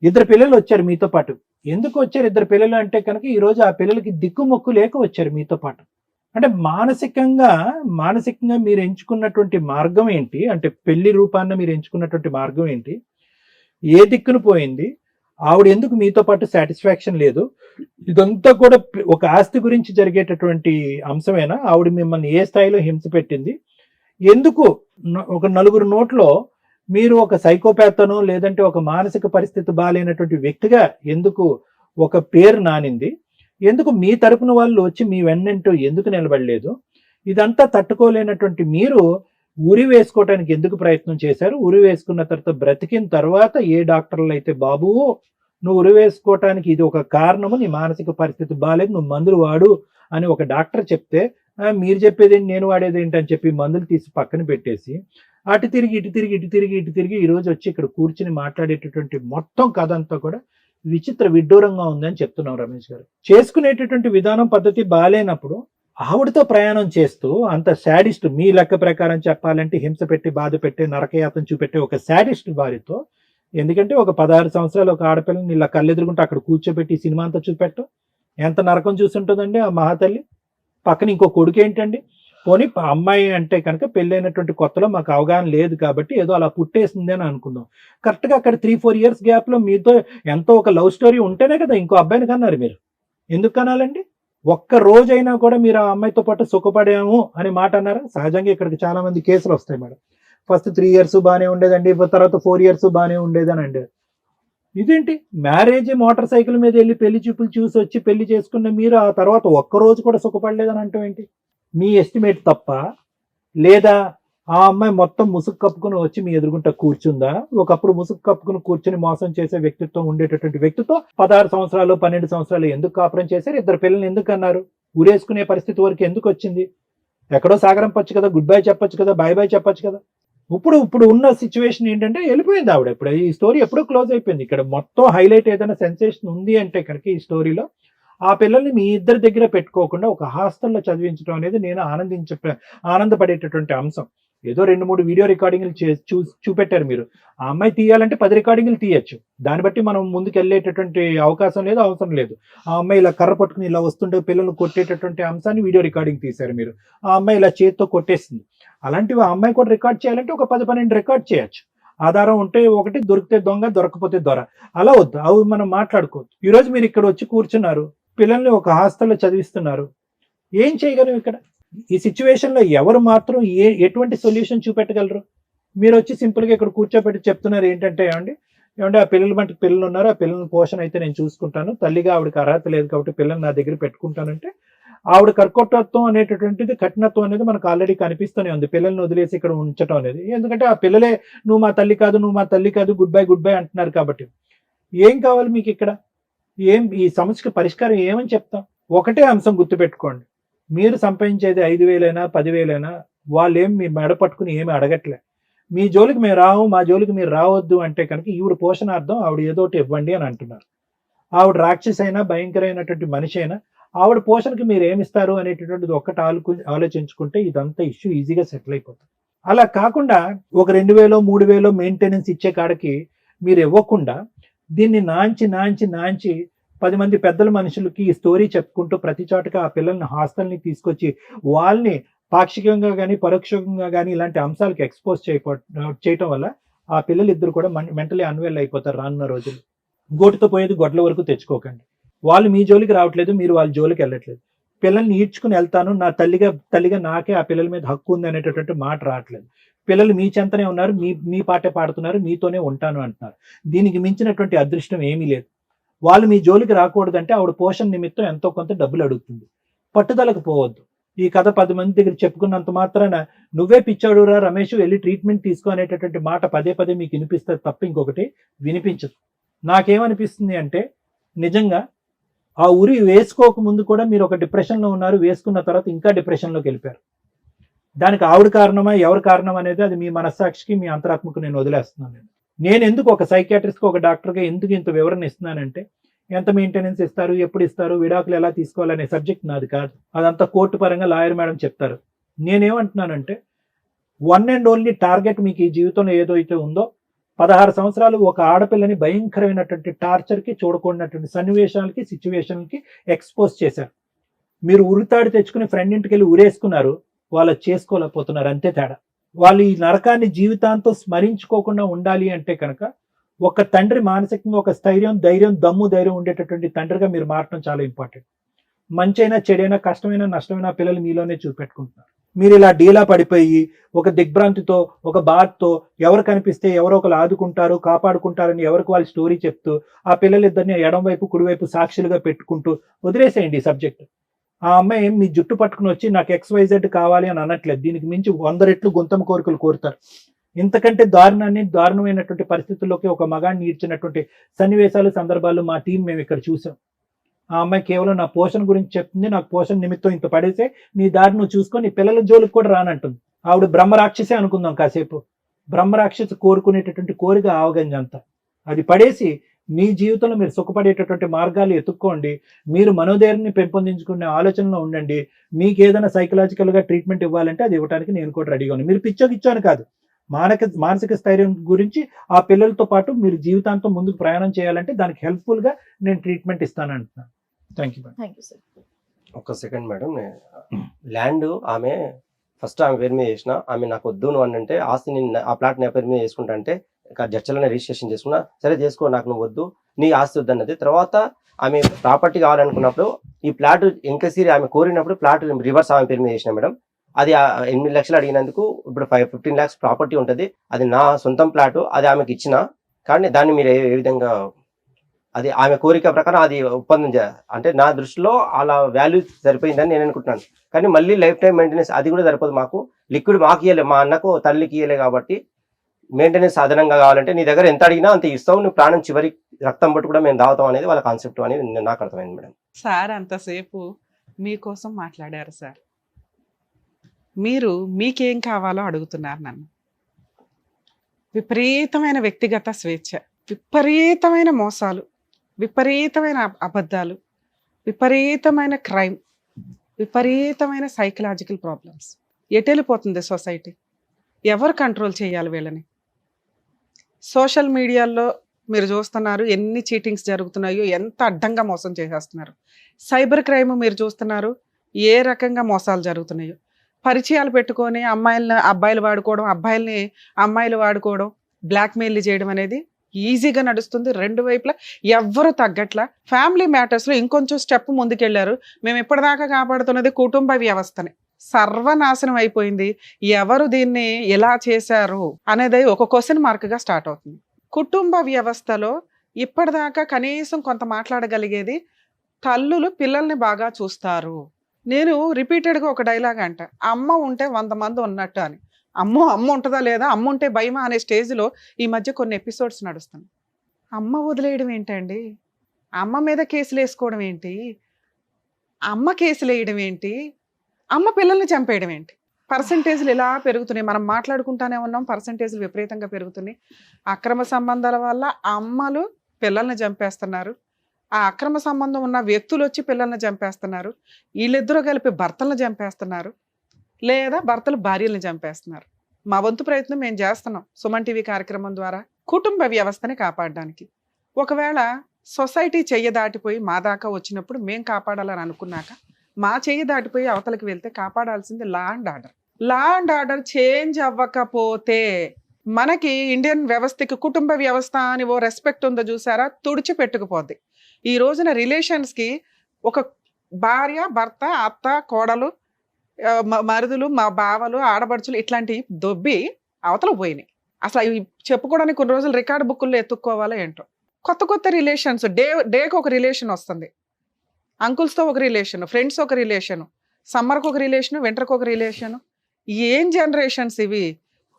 2 పిల్లలు వచ్చారు మీతో పాటు. ఎందుకు వచ్చారు 2 పిల్లలు అంటే కనుక ఈరోజు ఆ పిల్లలకి దిక్కుమొక్కు లేక వచ్చారు మీతో పాటు. అంటే మానసికంగా మీరు ఎంచుకున్నటువంటి మార్గం ఏంటి, అంటే పెళ్లి రూపాన్ని మీరు ఎంచుకున్నటువంటి మార్గం ఏంటి, ఏ దిక్కును పోయింది, ఆవిడ ఎందుకు మీతో పాటు సాటిస్ఫాక్షన్ లేదు, ఇదంతా కూడా ఒక ఆస్తి గురించి జరిగేటటువంటి అంశమేనా? ఆవిడ మిమ్మల్ని ఏ స్థాయిలో హింస పెట్టింది, ఎందుకు ఒక 4 నోట్లో మీరు ఒక సైకోపాతను లేదంటే ఒక మానసిక పరిస్థితి బాగాలేనటువంటి వ్యక్తిగా ఎందుకు ఒక పేరు నానింది, ఎందుకు మీ తరపున వాళ్ళు వచ్చి మీ వెన్నంటూ ఎందుకు నిలబడలేదు, ఇదంతా తట్టుకోలేనటువంటి మీరు ఉరి వేసుకోవటానికి ఎందుకు ప్రయత్నం చేశారు? ఉరి వేసుకున్న తర్వాత బ్రతికిన తర్వాత ఏ డాక్టర్లు అయితే బాబు నువ్వు ఉరి వేసుకోవటానికి ఇది ఒక కారణము, నీ మానసిక పరిస్థితి బాగాలేదు, నువ్వు మందులు వాడు అని ఒక డాక్టర్ చెప్తే మీరు చెప్పేది నేను వాడేది ఏంటని చెప్పి మందులు తీసి పక్కన పెట్టేసి అటు తిరిగి ఇటు తిరిగి ఇటు తిరిగి ఇటు తిరిగి ఈరోజు వచ్చి ఇక్కడ కూర్చుని మాట్లాడేటటువంటి మొత్తం కథ అంతా కూడా విచిత్ర విడ్డూరంగా ఉందని చెప్తున్నాం రమేష్ గారు. చేసుకునేటటువంటి విధానం పద్ధతి బాగాలేనప్పుడు ఆవిడతో ప్రయాణం చేస్తూ అంత శాడిస్ట్, మీ లెక్క ప్రకారం చెప్పాలంటే హింస పెట్టి బాధ పెట్టి నరకయాతను చూపెట్టే ఒక శాడిస్ట్ భార్యతో, ఎందుకంటే ఒక 16 సంవత్సరాలు ఒక ఆడపిల్లని ఇలా కళ్ళెదురుకుంటే అక్కడ కూర్చోబెట్టి సినిమా అంతా చూపెట్టు, ఎంత నరకం చూసుంటుందండి ఆ మహాతల్లి. పక్కన ఇంకో కొడుకు ఏంటండి? పోనీ అమ్మాయి అంటే కనుక పెళ్ళైనటువంటి కొత్తలో మాకు అవగాహన లేదు కాబట్టి ఏదో అలా పుట్టేసింది అని అనుకుందాం. కరెక్ట్గా అక్కడ 3-4 ఇయర్స్ గ్యాప్లో మీతో ఎంతో ఒక లవ్ స్టోరీ ఉంటేనే కదా ఇంకో అబ్బాయిని కన్నారు మీరు. ఎందుకు కనాలండి? ఒక్క రోజైనా కూడా మీరు ఆ అమ్మాయితో పాటు సుఖపడాము అనే మాట అన్నారా? సహజంగా ఇక్కడికి చాలా మంది కేసులు వస్తాయి మేడం. ఫస్ట్ 3 ఇయర్స్ బాగానే ఉండేదండి, తర్వాత 4 ఇయర్స్ బాగానే ఉండేదని అండి. ఇదేంటి మ్యారేజ్ మోటార్ సైకిల్ మీద వెళ్ళి పెళ్లి చూపులు చూసి వచ్చి పెళ్లి చేసుకున్న మీరు ఆ తర్వాత ఒక్కరోజు కూడా సుఖపడలేదని అంటాం ఏంటి? మీ ఎస్టిమేట్ తప్ప, లేదా ఆ అమ్మాయి మొత్తం ముసుగు కప్పుకుని వచ్చి మీ ఎదురుగుంట కూర్చుందా? ఒకప్పుడు ముసుగు కప్పుకుని కూర్చుని మోసం చేసే వ్యక్తిత్వం ఉండేటటువంటి వ్యక్తితో 16 సంవత్సరాలు 12 సంవత్సరాలు ఎందుకు కాపురం చేశారు? 2 పిల్లల్ని ఎందుకు అన్నారు? ఊరేసుకునే పరిస్థితి వరకు ఎందుకు వచ్చింది? ఎక్కడో సాగరం పచ్చు కదా, గుడ్ బై చెప్పొచ్చు కదా, బై బై చెప్పొచ్చు కదా. ఇప్పుడు ఉన్న సిచ్యువేషన్ ఏంటంటే వెళ్ళిపోయింది ఆవిడ. ఇప్పుడు ఈ స్టోరీ ఎప్పుడో క్లోజ్ అయిపోయింది. ఇక్కడ మొత్తం హైలైట్ ఏదైనా సెన్సేషన్ ఉంది అంటే కనుక ఈ స్టోరీలో ఆ పిల్లల్ని మీ ఇద్దరి దగ్గర పెట్టుకోకుండా ఒక హాస్టల్లో చదివించడం అనేది నేను ఆనందపడేటటువంటి అంశం. ఏదో 2-3 వీడియో రికార్డింగ్లు చూపెట్టారు మీరు. ఆ అమ్మాయి తీయాలంటే 10 రికార్డింగ్లు తీయచ్చు. దాన్ని బట్టి మనం ముందుకు వెళ్ళేటటువంటి అవకాశం లేదు, అవసరం లేదు. ఆ అమ్మాయి ఇలా కర్ర పట్టుకుని ఇలా వస్తుంటే పిల్లలు కొట్టేటటువంటి అంశాన్ని వీడియో రికార్డింగ్ తీశారు మీరు. ఆ అమ్మాయి ఇలా చేతితో కొట్టేసింది. అలాంటివి ఆ అమ్మాయి కూడా రికార్డ్ చేయాలంటే ఒక 10-12 రికార్డ్ చేయొచ్చు. ఆధారం ఉంటే ఒకటి, దొరికితే దొంగ, దొరకపోతే దొర. అలా వద్దు, అవి మనం మాట్లాడుకోవద్దు. ఈరోజు మీరు ఇక్కడ వచ్చి కూర్చున్నారు, పిల్లల్ని ఒక హాస్టల్లో చదివిస్తున్నారు. ఏం చేయగలం ఇక్కడ? ఈ సిచ్యువేషన్లో ఎవరు మాత్రం ఎటువంటి సొల్యూషన్ చూపెట్టగలరు? మీరు వచ్చి సింపుల్గా ఇక్కడ కూర్చోబెట్టి చెప్తున్నారు ఏంటంటే, ఏమంటే ఆ పిల్లల మటుకు పిల్లలు ఉన్నారు, ఆ పిల్లల పోషణ అయితే నేను చూసుకుంటాను, తల్లిగా ఆవిడకి అర్హత లేదు కాబట్టి పిల్లల్ని నా దగ్గర పెట్టుకుంటానంటే ఆవిడ కర్కోటత్వం అనేటటువంటిది, కఠినత్వం అనేది మనకు ఆల్రెడీ కనిపిస్తూనే ఉంది. పిల్లల్ని వదిలేసి ఇక్కడ ఉంచడం అనేది. ఎందుకంటే ఆ పిల్లలే నువ్వు మా తల్లి కాదు, నువ్వు మా తల్లి కాదు, గుడ్ బై అంటున్నారు కాబట్టి. ఏం కావాలి మీకు ఇక్కడ? ఈ సమస్యకి పరిష్కారం ఏమని చెప్తాం? ఒకటే అంశం గుర్తుపెట్టుకోండి, మీరు సంపాదించేది 5,000 10,000 వాళ్ళు ఏం మీ మెడ పట్టుకుని ఏమి అడగట్లే. మీ జోలికి మేము రావు, మా జోలికి మీరు రావద్దు అంటే కనుక ఈవిడ పోషణార్థం ఆవిడ ఏదో ఒకటి ఇవ్వండి అని అంటున్నారు. ఆవిడ రాక్షసి అయినా, భయంకరమైనటువంటి మనిషి అయినా, ఆవిడ పోషణకి మీరు ఏమిస్తారు అనేటటువంటిది ఒక్కటి ఆలోచించుకుంటే ఇదంతా ఇష్యూ ఈజీగా సెటిల్ అయిపోతుంది. అలా కాకుండా ఒక 2,000 3,000 మెయింటెనెన్స్ ఇచ్చే కాడికి మీరు ఇవ్వకుండా దీన్ని నాంచి 10 మంది పెద్దల మనుషులకి ఈ స్టోరీ చెప్పుకుంటూ ప్రతి చోటగా ఆ పిల్లల్ని హాస్టల్ని తీసుకొచ్చి వాళ్ళని పాక్షికంగా కానీ పరోక్షంగా కానీ ఇలాంటి అంశాలకు ఎక్స్పోజ్ చేయటం వల్ల ఆ పిల్లలు ఇద్దరు కూడా మెంటలీ అన్వెల్ అయిపోతారు రానున్న రోజులు. గోటుతో పోయేది గొడ్ల వరకు తెచ్చుకోకండి. వాళ్ళు మీ జోలికి రావట్లేదు, మీరు వాళ్ళ జోలికి వెళ్ళట్లేదు. పిల్లల్ని ఈడ్చుకుని వెళ్తాను, నా తల్లిగా నాకే ఆ పిల్లల మీద హక్కు ఉంది అనేటటువంటి మాట రావట్లేదు. పిల్లలు మీ చెంతనే ఉన్నారు, మీ పాటే పాడుతున్నారు, మీతోనే ఉంటాను అంటున్నారు. దీనికి మించినటువంటి అదృష్టం ఏమీ లేదు. వాళ్ళు మీ జోలికి రాకూడదంటే ఆవిడ పోషణ నిమిత్తం ఎంతో కొంత డబ్బులు అడుగుతుంది. పట్టుదలకు పోవద్దు. ఈ కథ 10 మంది దగ్గర చెప్పుకున్నంత మాత్రాన నువ్వే పిచ్చాడురా రమేష్ వెళ్ళి ట్రీట్మెంట్ తీసుకో అనేటటువంటి మాట పదే మీకు వినిపిస్తుంది తప్ప ఇంకొకటి వినిపించదు. నాకేమనిపిస్తుంది అంటే, నిజంగా ఆ ఉరి వేసుకోక ముందు కూడా మీరు ఒక డిప్రెషన్లో ఉన్నారు, వేసుకున్న తర్వాత ఇంకా డిప్రెషన్లోకి వెళ్ళిపోయారు. దానికి ఆవిడ కారణమా ఎవరు కారణం అనేది అది మీ మనస్సాక్షికి, మీ అంతరాత్మకు నేను వదిలేస్తున్నాను. నేను ఎందుకు ఒక సైకియాట్రిస్ట్కి, ఒక డాక్టర్గా ఎందుకు ఇంత వివరణ ఇస్తున్నానంటే, ఎంత మెయింటెనెన్స్ ఇస్తారు, ఎప్పుడు ఇస్తారు, విడాకులు ఎలా తీసుకోవాలనే సబ్జెక్ట్ నాది కాదు. అదంతా కోర్టు పరంగా లాయర్ మేడం చెప్తారు. నేనేమంటున్నానంటే, వన్ అండ్ ఓన్లీ టార్గెట్ మీకు ఈ జీవితంలో ఏదైతే ఉందో, 16 సంవత్సరాలు ఒక ఆడపిల్లని భయంకరమైనటువంటి టార్చర్కి, చూడకూడనటువంటి సన్నివేశాలకి, సిచ్యువేషన్కి ఎక్స్పోజ్ చేశారు. మీరు ఉరితాడి తెచ్చుకుని ఫ్రెండ్ ఇంటికి వెళ్ళి ఉరేసుకున్నారు, వాళ్ళు చేసుకోలేకపోతున్నారు, అంతే తేడా. వాళ్ళు ఈ నరకాన్ని జీవితాంతం స్మరించుకోకుండా ఉండాలి అంటే కనుక ఒక తండ్రి మానసికంగా ఒక స్థైర్యం, ధైర్యం, దమ్ము ధైర్యం ఉండేటటువంటి తండ్రిగా మీరు మారటం చాలా ఇంపార్టెంట్. మంచైనా చెడైనా, కష్టమైనా నష్టమైనా పిల్లలు మీలోనే చూపెట్టుకుంటున్నారు. మీరు ఇలా డీలా పడిపోయి ఒక దిగ్భ్రాంతితో, ఒక బాధతో ఎవరు కనిపిస్తే ఎవరో ఒకరు ఆదుకుంటారు, కాపాడుకుంటారని ఎవరికి వాళ్ళు స్టోరీ చెప్తూ ఆ పిల్లలిద్దరిని ఎడం వైపు కుడివైపు సాక్షులుగా పెట్టుకుంటూ వదిలేసేయండి ఈ సబ్జెక్ట్. ఆ అమ్మాయి మీ జుట్టు పట్టుకుని వచ్చి నాకు XYZ కావాలి అని అనట్లేదు. దీనికి మించి 100 రెట్లు గొంతమ కోరికలు కోరుతారు. ఇంతకంటే దారుణమైనటువంటి పరిస్థితుల్లోకి ఒక మగాడిని ఈడ్చినటువంటి సన్నివేశాలు, సందర్భాలు మా టీం మేము ఇక్కడ చూసాం. ఆ అమ్మాయి కేవలం నా పోషణ గురించి చెప్తుంది, నాకు పోషణ నిమిత్తం ఇంత పడేసే, నీ దారి నువ్వు చూసుకొని నీ పిల్లల జోలికి కూడా రానంటుంది. ఆవిడ బ్రహ్మరాక్షసే అనుకుందాం కాసేపు. బ్రహ్మరాక్షసి కోరుకునేటటువంటి కోరిక ఆవగంజ అంతా. అది పడేసి మీ జీవితంలో మీరు సుఖపడేటటువంటి మార్గాలు ఎత్తుక్కోండి. మీరు మనోధైర్యాన్ని పెంపొందించుకునే ఆలోచనలో ఉండండి. మీకు ఏదైనా సైకలాజికల్గా ట్రీట్మెంట్ ఇవ్వాలంటే అది ఇవ్వడానికి నేను కూడా రెడీగా ఉన్నాను. మీరు పిచ్చోకిచ్చాను కాదు, మానసిక స్థైర్యం గురించి ఆ పిల్లలతో పాటు మీరు జీవితాంతం ముందుకు ప్రయాణం చేయాలంటే దానికి హెల్ప్ఫుల్గా నేను ట్రీట్మెంట్ ఇస్తాను అంటున్నాను. Thank you. Thank you sir. ఒక్క సెకండ్ మేడం, ల్యాండ్ ఆమె ఫస్ట్ ఆమె పేరు మీద చేసిన, ఆమె నాకు వద్దు నువ్వు అని అంటే ఆస్తి ఆ ప్లాట్ నా పేరు మీద చేసుకుంటా అంటే జడ్చలోనే రిజిస్ట్రేషన్ చేసుకున్నా, సరే చేసుకో నాకు నువ్వు వద్దు నీ ఆస్తి వద్దన్నది. తర్వాత ఆమె ప్రాపర్టీ కావాలనుకున్నప్పుడు ఈ ప్లాట్ ఎంకసీరి ఆమె కోరినప్పుడు ప్లాట్ రివర్స్ ఆమె పేరు మీద చేసిన మేడం. అది 8 లక్షలు అడిగినందుకు ఇప్పుడు 15 lakhs ప్రాపర్టీ ఉంటుంది, అది నా సొంతం ప్లాట్, అది ఆమెకి ఇచ్చిన. కానీ దాన్ని మీరు ఏ విధంగా, అది ఆమె కోరిక ప్రకారం అది ఒప్పందం అంటే నా దృష్టిలో అలా వాల్యూ సరిపోయిందని నేను అనుకుంటున్నాను. కానీ మళ్ళీ లైఫ్ టైం మెయింటెనెన్స్ అది కూడా సరిపోదు, మాకు లిక్విడ్ మాకు ఇయ్యలే, మా అన్నకు తల్లికి ఇయ్యలే. కాబట్టి మెయింటెనెన్స్ అదనంగా కావాలంటే నీ దగ్గర ఎంత అడిగినా అంత ఇస్తావు, నువ్వు ప్రాణం చివరి రక్తం పట్టు కూడా మేము దావుతాం అనేది వాళ్ళ కాన్సెప్ట్ అనేది నాకు అర్థమైంది మేడం. సార్ అంతసేపు మీకోసం మాట్లాడారు సార్, మీరు మీకేం కావాలో అడుగుతున్నారు నన్ను. విపరీతమైన వ్యక్తిగత స్వేచ్ఛ, విపరీతమైన మోసాలు, విపరీతమైన అబద్ధాలు, విపరీతమైన క్రైమ్, విపరీతమైన సైకలాజికల్ ప్రాబ్లమ్స్. ఎటెళ్ళిపోతుంది సొసైటీ? ఎవరు కంట్రోల్ చేయాలి వీళ్ళని? సోషల్ మీడియాలో మీరు చూస్తున్నారు ఎన్ని చీటింగ్స్ జరుగుతున్నాయో, ఎంత అడ్డంగా మోసం చేసేస్తున్నారు. సైబర్ క్రైమ్ మీరు చూస్తున్నారు ఏ రకంగా మోసాలు జరుగుతున్నాయో. పరిచయాలు పెట్టుకొని అబ్బాయిలు వాడుకోవడం, అబ్బాయిల్ని అమ్మాయిలు వాడుకోవడం, బ్లాక్మెయిల్ చేయడం అనేది ఈజీగా నడుస్తుంది. రెండు వైపులా ఎవ్వరు తగ్గట్లా. ఫ్యామిలీ మ్యాటర్స్లో ఇంకొంచెం స్టెప్ ముందుకెళ్లారు. మేము ఇప్పటిదాకా కాపాడుతున్నది కుటుంబ వ్యవస్థని, సర్వనాశనం అయిపోయింది. ఎవరు దీన్ని ఎలా చేశారు అనేది ఒక క్వశ్చన్ మార్క్గా స్టార్ట్ అవుతుంది. కుటుంబ వ్యవస్థలో ఇప్పటిదాకా కనీసం కొంత మాట్లాడగలిగేది తల్లులు పిల్లల్ని బాగా చూస్తారు. నేను రిపీటెడ్గా ఒక డైలాగ్ అంట, అమ్మ ఉంటే 100 మంది ఉన్నట్టు అని. అమ్మ ఉంటుందా లేదా, అమ్మ ఉంటే భయమా అనే స్టేజ్లో ఈ మధ్య కొన్ని ఎపిసోడ్స్ నడుస్తున్నాయి. అమ్మ వదిలేయడం ఏంటండి, అమ్మ మీద కేసులు వేసుకోవడం ఏంటి, అమ్మ కేసులు వేయడం ఏంటి, అమ్మ పిల్లల్ని చంపేయడం ఏంటి? పర్సంటేజ్లు ఇలా పెరుగుతున్నాయి. మనం మాట్లాడుకుంటానే ఉన్నాం, పర్సంటేజ్లు విపరీతంగా పెరుగుతున్నాయి. అక్రమ సంబంధాల వల్ల అమ్మలు పిల్లల్ని చంపేస్తున్నారు, ఆ అక్రమ సంబంధం ఉన్న వ్యక్తులు వచ్చి పిల్లల్ని చంపేస్తున్నారు, వీళ్ళిద్దరూ కలిపి భర్తలను చంపేస్తున్నారు, లేదా భర్తలు భార్యలను చంపేస్తున్నారు. మా వంతు ప్రయత్నం మేము చేస్తున్నాం సుమన్ టీవీ కార్యక్రమం ద్వారా కుటుంబ వ్యవస్థని కాపాడడానికి. ఒకవేళ సొసైటీ చెయ్య దాటిపోయి మా దాకా వచ్చినప్పుడు మేము కాపాడాలని అనుకున్నాక మా చెయ్యి దాటిపోయి అవతలకి వెళ్తే కాపాడాల్సింది law and order. Law and order change అవ్వకపోతే మనకి ఇండియన్ వ్యవస్థకి కుటుంబ వ్యవస్థ అని ఓ రెస్పెక్ట్ ఉందో చూసారా, తుడిచిపెట్టుకుపోద్ది. ఈ రోజున రిలేషన్స్కి ఒక భార్య, భర్త, అత్త, కోడలు, మరుదులు, మా బావలు, ఆడబడుచులు ఇట్లాంటివి దొబ్బి అవతల పోయినాయి. అసలు అవి చెప్పుకోవడానికి కొన్ని రోజులు రికార్డు బుక్కుల్లో ఎత్తుక్కోవాలో ఏంటో. కొత్త కొత్త రిలేషన్స్, డేకి ఒక రిలేషన్ వస్తుంది. అంకుల్స్తో ఒక రిలేషను, ఫ్రెండ్స్ ఒక రిలేషను, సమ్మర్కి ఒక రిలేషను, వింటర్కి ఒక రిలేషను. ఏం జనరేషన్స్ ఇవి?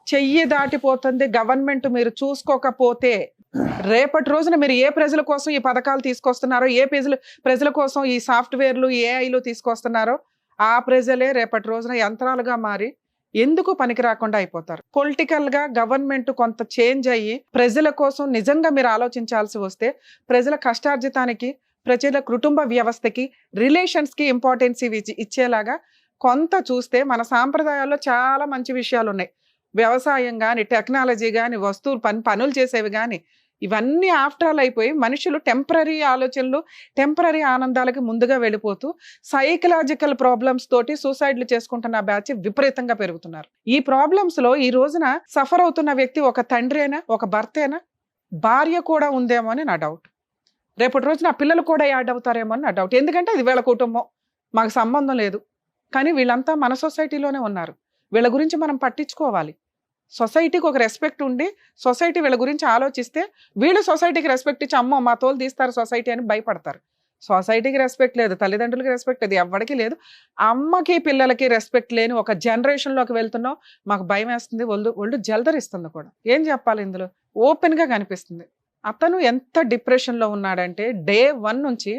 చెయ్యి దాటిపోతుంది గవర్నమెంట్ మీరు చూసుకోకపోతే. రేపటి రోజున మీరు ఏ ప్రజల కోసం ఈ పథకాలు తీసుకొస్తున్నారో, ఏ ప్రజల కోసం ఈ సాఫ్ట్వేర్లు, ఏఐలు తీసుకొస్తున్నారో ఆ ప్రజలే రేపటి రోజున యంత్రాలుగా మారి ఎందుకు పనికి రాకుండా అయిపోతారు. పొలిటికల్గా గవర్నమెంట్ కొంత చేంజ్ అయ్యి ప్రజల కోసం నిజంగా మీరు ఆలోచించాల్సి వస్తే, ప్రజల కష్టార్జితానికి, ప్రజల కుటుంబ వ్యవస్థకి, రిలేషన్స్కి ఇంపార్టెన్స్ ఇచ్చేలాగా కొంత చూస్తే మన సాంప్రదాయాల్లో చాలా మంచి విషయాలు ఉన్నాయి. వ్యవసాయం కానీ, టెక్నాలజీ కానీ, వస్తువులు పనులు చేసేవి కానీ, ఇవన్నీ ఆఫ్టర్ ఆల్ అయిపోయి మనుషులు టెంపరీ ఆలోచనలు, టెంపరీ ఆనందాలకి ముందుగా వెళ్ళిపోతూ సైకలాజికల్ ప్రాబ్లమ్స్ తోటి సూసైడ్లు చేసుకుంటున్న బ్యాచ్ విపరీతంగా పెరుగుతున్నారు. ఈ ప్రాబ్లమ్స్లో ఈ రోజున సఫర్ అవుతున్న వ్యక్తి ఒక తండ్రేనా, ఒక భర్తేనా, భార్య కూడా ఉందేమో అని నా డౌట్. రేపటి రోజున ఆ పిల్లలు కూడా యాడ్ అవుతారేమో అని నా డౌట్. ఎందుకంటే అది వీళ్ళ కుటుంబం, మాకు సంబంధం లేదు. కానీ వీళ్ళంతా మన సొసైటీలోనే ఉన్నారు. వీళ్ళ గురించి మనం పట్టించుకోవాలి. సొసైటీకి ఒక రెస్పెక్ట్ ఉండి సొసైటీ వీళ్ళ గురించి ఆలోచిస్తే వీళ్ళు సొసైటీకి రెస్పెక్ట్ ఇచ్చి అమ్మో మా తోలు తీస్తారు సొసైటీ అని భయపడతారు. సొసైటీకి రెస్పెక్ట్ లేదు, తల్లిదండ్రులకి రెస్పెక్ట్ లేదు, ఎవరికి లేదు. అమ్మకి పిల్లలకి రెస్పెక్ట్ లేని ఒక జనరేషన్లోకి వెళ్తున్నాం. మాకు భయం వేస్తుంది, ఒళ్ళు జలదరిస్తుంది కూడా. ఏం చెప్పాలి ఇందులో? ఓపెన్గా కనిపిస్తుంది. అతను ఎంత డిప్రెషన్లో ఉన్నాడంటే డే 1 నుంచి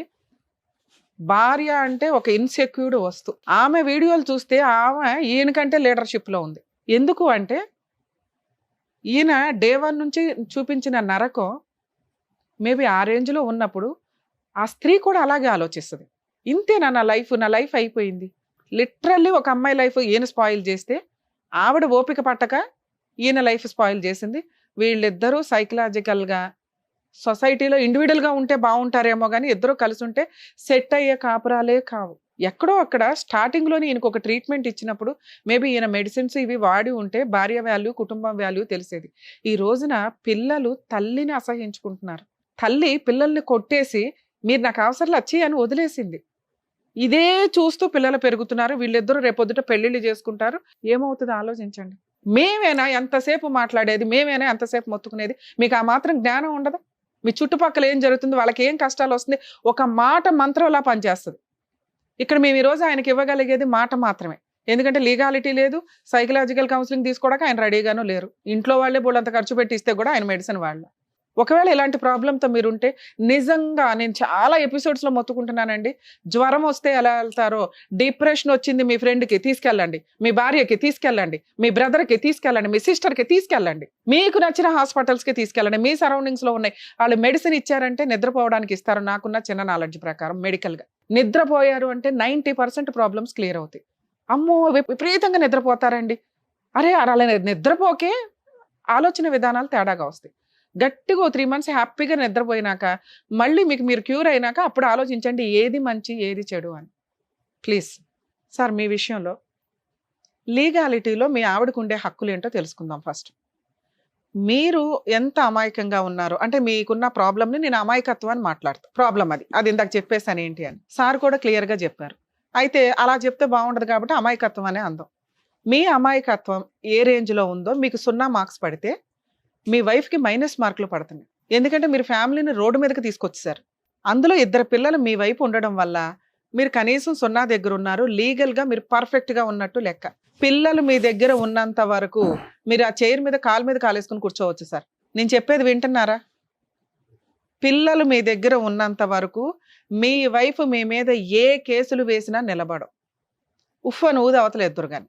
భార్య అంటే ఒక ఇన్సెక్యూర్డ్ వస్తువు. ఆమె వీడియోలు చూస్తే ఆమె ఈయనకంటే లీడర్షిప్లో ఉంది. ఎందుకు అంటే ఈయన డే 1 నుంచి చూపించిన నరకం మేబీ ఆ రేంజ్లో ఉన్నప్పుడు ఆ స్త్రీ కూడా అలాగే ఆలోచిస్తుంది. ఇంతేనా నా లైఫ్ అయిపోయింది. లిటరల్లీ ఒక అమ్మాయి లైఫ్ ఈయన స్పాయిల్ చేస్తే ఆవిడ ఓపిక పట్టక ఈయన లైఫ్ స్పాయిల్ చేసింది. వీళ్ళిద్దరూ సైకలాజికల్గా సొసైటీలో ఇండివిజువల్గా ఉంటే బాగుంటారేమో కానీ ఇద్దరు కలిసి ఉంటే సెట్ అయ్యే కాపురాలే కావు. ఎక్కడో అక్కడ స్టార్టింగ్లోనే ఈయనకు ఒక ట్రీట్మెంట్ ఇచ్చినప్పుడు మేబీ ఈయన మెడిసిన్స్ ఇవి వాడి ఉంటే భార్య వాల్యూ కుటుంబం వాల్యూ తెలిసేది. ఈ రోజున పిల్లలు తల్లిని అసహించుకుంటున్నారు. తల్లి పిల్లల్ని కొట్టేసి మీరు నాకు అవసరాలు వచ్చి అని వదిలేసింది. ఇదే చూస్తూ పిల్లలు పెరుగుతున్నారు. వీళ్ళిద్దరూ రేపొద్దుట పెళ్లిళ్ళు చేసుకుంటారు. ఏమవుతుందో ఆలోచించండి. మేమేనా ఎంతసేపు మాట్లాడేది, మేమేనా ఎంతసేపు మొత్తుకునేది? మీకు ఆ మాత్రం జ్ఞానం ఉండదు? మీ చుట్టుపక్కల ఏం జరుగుతుంది, వాళ్ళకి ఏం కష్టాలు వస్తుంది, ఒక మాట మంత్రంలా పనిచేస్తుంది. ఇక్కడ మేము ఈరోజు ఆయనకి ఇవ్వగలిగేది మాట మాత్రమే. ఎందుకంటే లీగాలిటీ లేదు, సైకలాజికల్ కౌన్సిలింగ్ తీసుకోవడానికి ఆయన రెడీగానూ లేరు. ఇంట్లో వాళ్ళే బోళ్ళంత ఖర్చు పెట్టి ఇస్తే కూడా ఆయన మెడిసిన్ వాళ్ళు. ఒకవేళ ఇలాంటి ప్రాబ్లంతో మీరుంటే నిజంగా నేను చాలా ఎపిసోడ్స్లో మొత్తుకుంటున్నానండి. జ్వరం వస్తే ఎలా వెళ్తారో, డిప్రెషన్ వచ్చింది మీ ఫ్రెండ్కి తీసుకెళ్ళండి, మీ భార్యకి తీసుకెళ్ళండి, మీ బ్రదర్కి తీసుకెళ్ళండి, మీ సిస్టర్కి తీసుకెళ్ళండి, మీకు నచ్చిన హాస్పిటల్స్కి తీసుకెళ్ళండి. మీ సరౌండింగ్స్లో ఉన్నాయి. వాళ్ళు మెడిసిన్ ఇచ్చారంటే నిద్రపోవడానికి ఇస్తారు. నాకున్న చిన్న నాలెడ్జ్ ప్రకారం మెడికల్గా నిద్రపోయారు అంటే 90% ప్రాబ్లమ్స్ క్లియర్ అవుతాయి. అమ్మో విపరీతంగా నిద్రపోతారండి. అరే అలా నిద్రపోకే ఆలోచన విధానాలు తేడాగా వస్తాయి. గట్టిగా 3 months హ్యాపీగా నిద్రపోయినాక మళ్ళీ మీరు క్యూర్ అయినాక అప్పుడు ఆలోచించండి ఏది మంచి ఏది చెడు అని. ప్లీజ్ సార్, మీ విషయంలో లీగాలిటీలో మీ ఆవిడకు ఉండే హక్కులు ఏంటో తెలుసుకుందాం ఫస్ట్. మీరు ఎంత అమాయకంగా ఉన్నారు అంటే మీకున్న ప్రాబ్లమ్ని నేను అమాయకత్వం అని మాట్లాడతాను. ప్రాబ్లం అది ఇందాక చెప్పేసాను ఏంటి అని సార్ కూడా క్లియర్గా చెప్పారు. అయితే అలా చెప్తే బాగుండదు కాబట్టి అమాయకత్వం అనే అందం. మీ అమాయకత్వం ఏ రేంజ్లో ఉందో మీకు 0 marks పడితే మీ వైఫ్కి -, మార్కులు పడుతున్నాయి. ఎందుకంటే మీరు ఫ్యామిలీని రోడ్డు మీదకి తీసుకొచ్చేసారు. అందులో 2 పిల్లలు మీ వైపు ఉండడం వల్ల మీరు కనీసం 0 దగ్గర ఉన్నారు. లీగల్గా మీరు పర్ఫెక్ట్గా ఉన్నట్టు లెక్క. పిల్లలు మీ దగ్గర ఉన్నంత వరకు మీరు ఆ చైర్ మీద కాలేసుకుని కూర్చోవచ్చు సార్. నేను చెప్పేది వింటున్నారా? పిల్లలు మీ దగ్గర ఉన్నంత వరకు మీ వైఫ్ మీ మీద ఏ కేసులు వేసినా నిలబడం. ఉఫ్ఫను ఊది అవతల ఎద్దురు కానీ.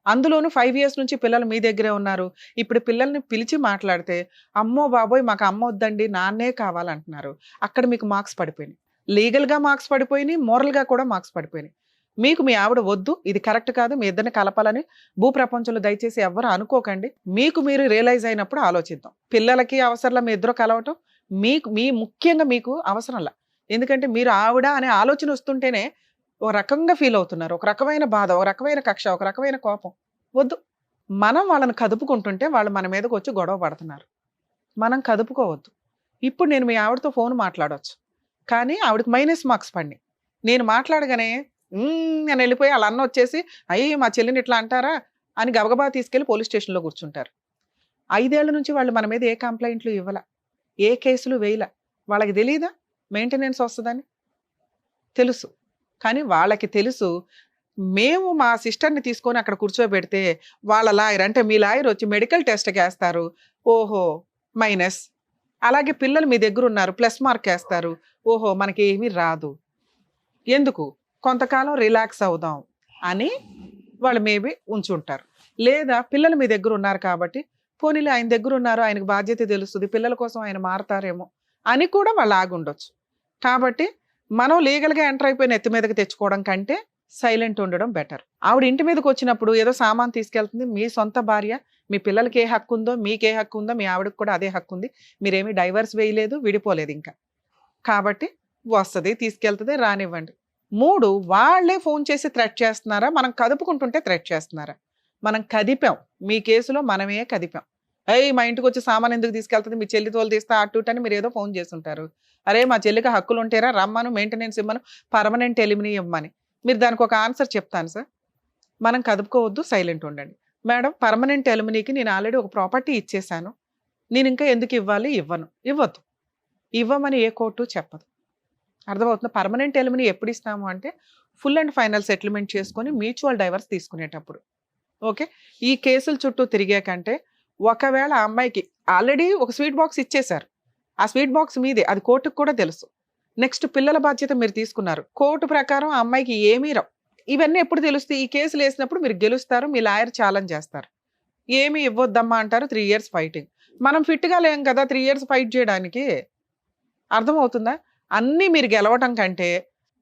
అందులోనూ 5 years నుంచి పిల్లలు మీ దగ్గరే ఉన్నారు. ఇప్పుడు పిల్లల్ని పిలిచి మాట్లాడితే అమ్మో బాబోయ్ మాకు అమ్మ వద్దండి నాన్నే కావాలంటున్నారు. అక్కడ మీకు మార్క్స్ పడిపోయినాయి. లీగల్గా మార్క్స్ పడిపోయినాయి, మోరల్గా కూడా మార్క్స్ పడిపోయినాయి. మీకు మీ ఆవిడ వద్దు, ఇది కరెక్ట్ కాదు, మీ ఇద్దరిని కలపాలని భూప్రపంచంలో దయచేసి ఎవ్వరు అనుకోకండి. మీకు మీరు రియలైజ్ అయినప్పుడు ఆలోచిద్దాం. పిల్లలకి అవసరంలా మీ ఇద్దరు కలవటం ముఖ్యంగా మీకు అవసరంలా. ఎందుకంటే మీరు ఆవిడ అనే ఆలోచన వస్తుంటేనే ఒక రకంగా ఫీల్ అవుతున్నారు. ఒక రకమైన బాధ, ఒక రకమైన కక్ష, ఒక రకమైన కోపం. వద్దు. మనం వాళ్ళని కదుపుకుంటుంటే వాళ్ళు మన మీదకి వచ్చి గొడవ పడుతున్నారు. మనం కదుపుకోవద్దు. ఇప్పుడు నేను మీ ఆవిడతో ఫోన్ మాట్లాడవచ్చు, కానీ ఆవిడకి -, మార్క్స్ పడినాయి. నేను మాట్లాడగానే నేను వెళ్ళిపోయి వాళ్ళ అన్న వచ్చేసి అయ్యి మా చెల్లిని ఇట్లా అంటారా అని గబగబా తీసుకెళ్ళి పోలీస్ స్టేషన్లో కూర్చుంటారు. 5 ఏళ్ల నుంచి వాళ్ళు మన మీద ఏ కంప్లైంట్లు ఇవ్వాల, ఏ కేసులు వేయల. వాళ్ళకి తెలియదా మెయింటెనెన్స్ వస్తుందని? తెలుసు. కానీ వాళ్ళకి తెలుసు మేము మా సిస్టర్ని తీసుకొని అక్కడ కూర్చోబెడితే వాళ్ళ లాయర్ అంటే మీ లాయర్ వచ్చి మెడికల్ టెస్ట్కి వేస్తారు, ఓహో మైనస్. అలాగే పిల్లలు మీ దగ్గర ఉన్నారు, +, మార్క్ వేస్తారు, ఓహో మనకి ఏమీ రాదు. ఎందుకు? కొంతకాలం రిలాక్స్ అవుదాం అని వాళ్ళు మేబీ ఉంచుంటారు. లేదా పిల్లలు మీ దగ్గర ఉన్నారు కాబట్టి పోనీలే ఆయన దగ్గర ఉన్నారు, ఆయనకు బాధ్యత తెలుస్తుంది, పిల్లల కోసం ఆయన మారతారేమో అని కూడా వాళ్ళు ఆగుండొచ్చు. కాబట్టి మనం లీగల్గా ఎంటర్ అయిపోయిన ఎత్తి మీదకి తెచ్చుకోవడం కంటే సైలెంట్ ఉండడం బెటర్. ఆవిడ ఇంటి మీదకి వచ్చినప్పుడు ఏదో సామాన్ తీసుకెళ్తుంది, మీ సొంత భార్య, మీ పిల్లలకి ఏ హక్కు ఉందో మీకే హక్కు ఉందో మీ ఆవిడకి కూడా అదే హక్కు ఉంది. మీరేమీ డైవర్స్ వేయలేదు, విడిపోలేదు ఇంకా. కాబట్టి వస్తుంది, తీసుకెళ్తుంది, రానివ్వండి. 3 వాళ్ళే ఫోన్ చేసి థ్రెట్ చేస్తున్నారా, మనం కదుపుకుంటుంటే థ్రెట్ చేస్తున్నారా? మనం కదిపాం, మీ కేసులో మనమే కదిపాం. మా ఇంటికి వచ్చి సామాన్ ఎందుకు తీసుకెళ్తుంది, మీ చెల్లి తోలు తీస్తా అటు అని మీరు ఏదో ఫోన్ చేస్తుంటారు. అరే మా చెల్లికి హక్కులు ఉంటారా, రమ్మను, మెయింటెనెన్స్ ఇవ్వను, పర్మనెంట్ ఎలిమినీ ఇవ్వమని. మీరు దానికి ఒక ఆన్సర్ చెప్తాను సార్. మనం కదుపుకోవద్దు, సైలెంట్ ఉండండి. మేడం పర్మనెంట్ ఎలిమినీకి నేను ఆల్రెడీ ఒక ప్రాపర్టీ ఇచ్చేసాను, నేను ఇంకా ఎందుకు ఇవ్వాలి, ఇవ్వద్దు, ఇవ్వమని ఏ కోర్టు చెప్పదు. అర్థమవుతుంది? పర్మనెంట్ ఎలిమినీ ఎప్పుడు ఇస్తాము అంటే ఫుల్ అండ్ ఫైనల్ సెటిల్మెంట్ చేసుకొని మ్యూచువల్ డైవర్స్ తీసుకునేటప్పుడు. ఓకే, ఈ కేసుల చుట్టూ తిరిగే కంటే ఒకవేళ ఆ అమ్మాయికి ఆల్రెడీ ఒక స్వీట్ బాక్స్ ఇచ్చేశారు, ఆ స్వీట్ బాక్స్ మీదే, అది కోర్టుకు కూడా తెలుసు. నెక్స్ట్ పిల్లల బాధ్యత మీరు తీసుకున్నారు, కోర్టు ప్రకారం ఆ అమ్మాయికి ఏమీ రావు. ఇవన్నీ ఎప్పుడు తెలుస్తాయి? ఈ కేసులు వేసినప్పుడు మీరు గెలుస్తారు, మీ లాయర్ ఛాలెంజ్ చేస్తారు, ఏమీ ఇవ్వద్దమ్మా అంటారు. 3 years ఫైటింగ్. మనం ఫిట్గా లేం కదా 3 years ఫైట్ చేయడానికి. అర్థమవుతుందా? అన్నీ మీరు గెలవటం కంటే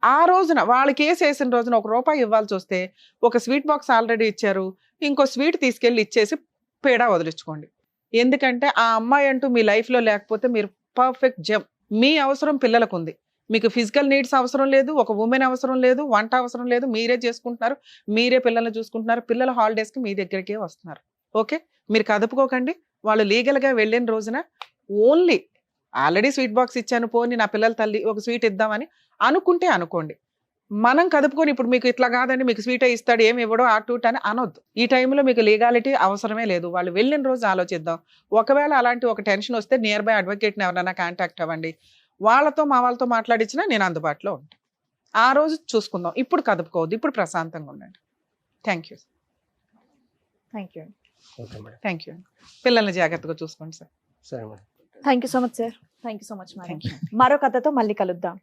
ఆ రోజున వాళ్ళు కేసు వేసిన రోజున ₹1 ఇవ్వాల్సి వస్తే ఒక స్వీట్ బాక్స్ ఆల్రెడీ ఇచ్చారు, ఇంకో స్వీట్ తీసుకెళ్ళి ఇచ్చేసి పేడా వదిలించుకోండి. ఎందుకంటే ఆ అమ్మాయి అంటూ మీ లైఫ్లో లేకపోతే మీరు పర్ఫెక్ట్ జెమ్. మీ అవసరం పిల్లలకు ఉంది, మీకు ఫిజికల్ నీడ్స్ అవసరం లేదు, ఒక ఉమెన్ అవసరం లేదు, వంట అవసరం లేదు, మీరే చేసుకుంటున్నారు, మీరే పిల్లల్ని చూసుకుంటున్నారు, పిల్లల హాలిడేస్కి మీ దగ్గరికే వస్తున్నారు. ఓకే, మీరు కదుపుకోకండి. వాళ్ళు లీగల్గా వెళ్ళిన రోజున ఓన్లీ ఆల్రెడీ స్వీట్ బాక్స్ ఇచ్చాను, పోని నా పిల్లల తల్లి ఒక స్వీట్ ఇద్దామని అనుకుంటే అనుకోండి. మనం కదుపుకొని ఇప్పుడు మీకు ఇట్లా కాదండి మీకు స్వీటే ఇస్తాడు ఏమి ఇవ్వడో అటు ఇటు అని అనొద్దు. ఈ టైంలో మీకు లీగాలిటీ అవసరమే లేదు. వాళ్ళు వెళ్ళిన రోజు ఆలోచిద్దాం. ఒకవేళ అలాంటి ఒక టెన్షన్ వస్తే నియర్ బై అడ్వకేట్ని ఎవరైనా కాంటాక్ట్ అవ్వండి. వాళ్ళతో మా వాళ్ళతో మాట్లాడించినా నేను అందుబాటులో ఉంటాను. ఆ రోజు చూసుకుందాం. ఇప్పుడు కదుపుకోవద్దు, ఇప్పుడు ప్రశాంతంగా ఉండండి. Thank you. Thank you. Okay madam. Thank you. పిల్లల్ని జాగ్రత్తగా చూసుకోండి సార్. సరే madam. Thank you so much sir. Thank you so much madam. Thank you. మరో కథతో మళ్ళీ కలుద్దాం.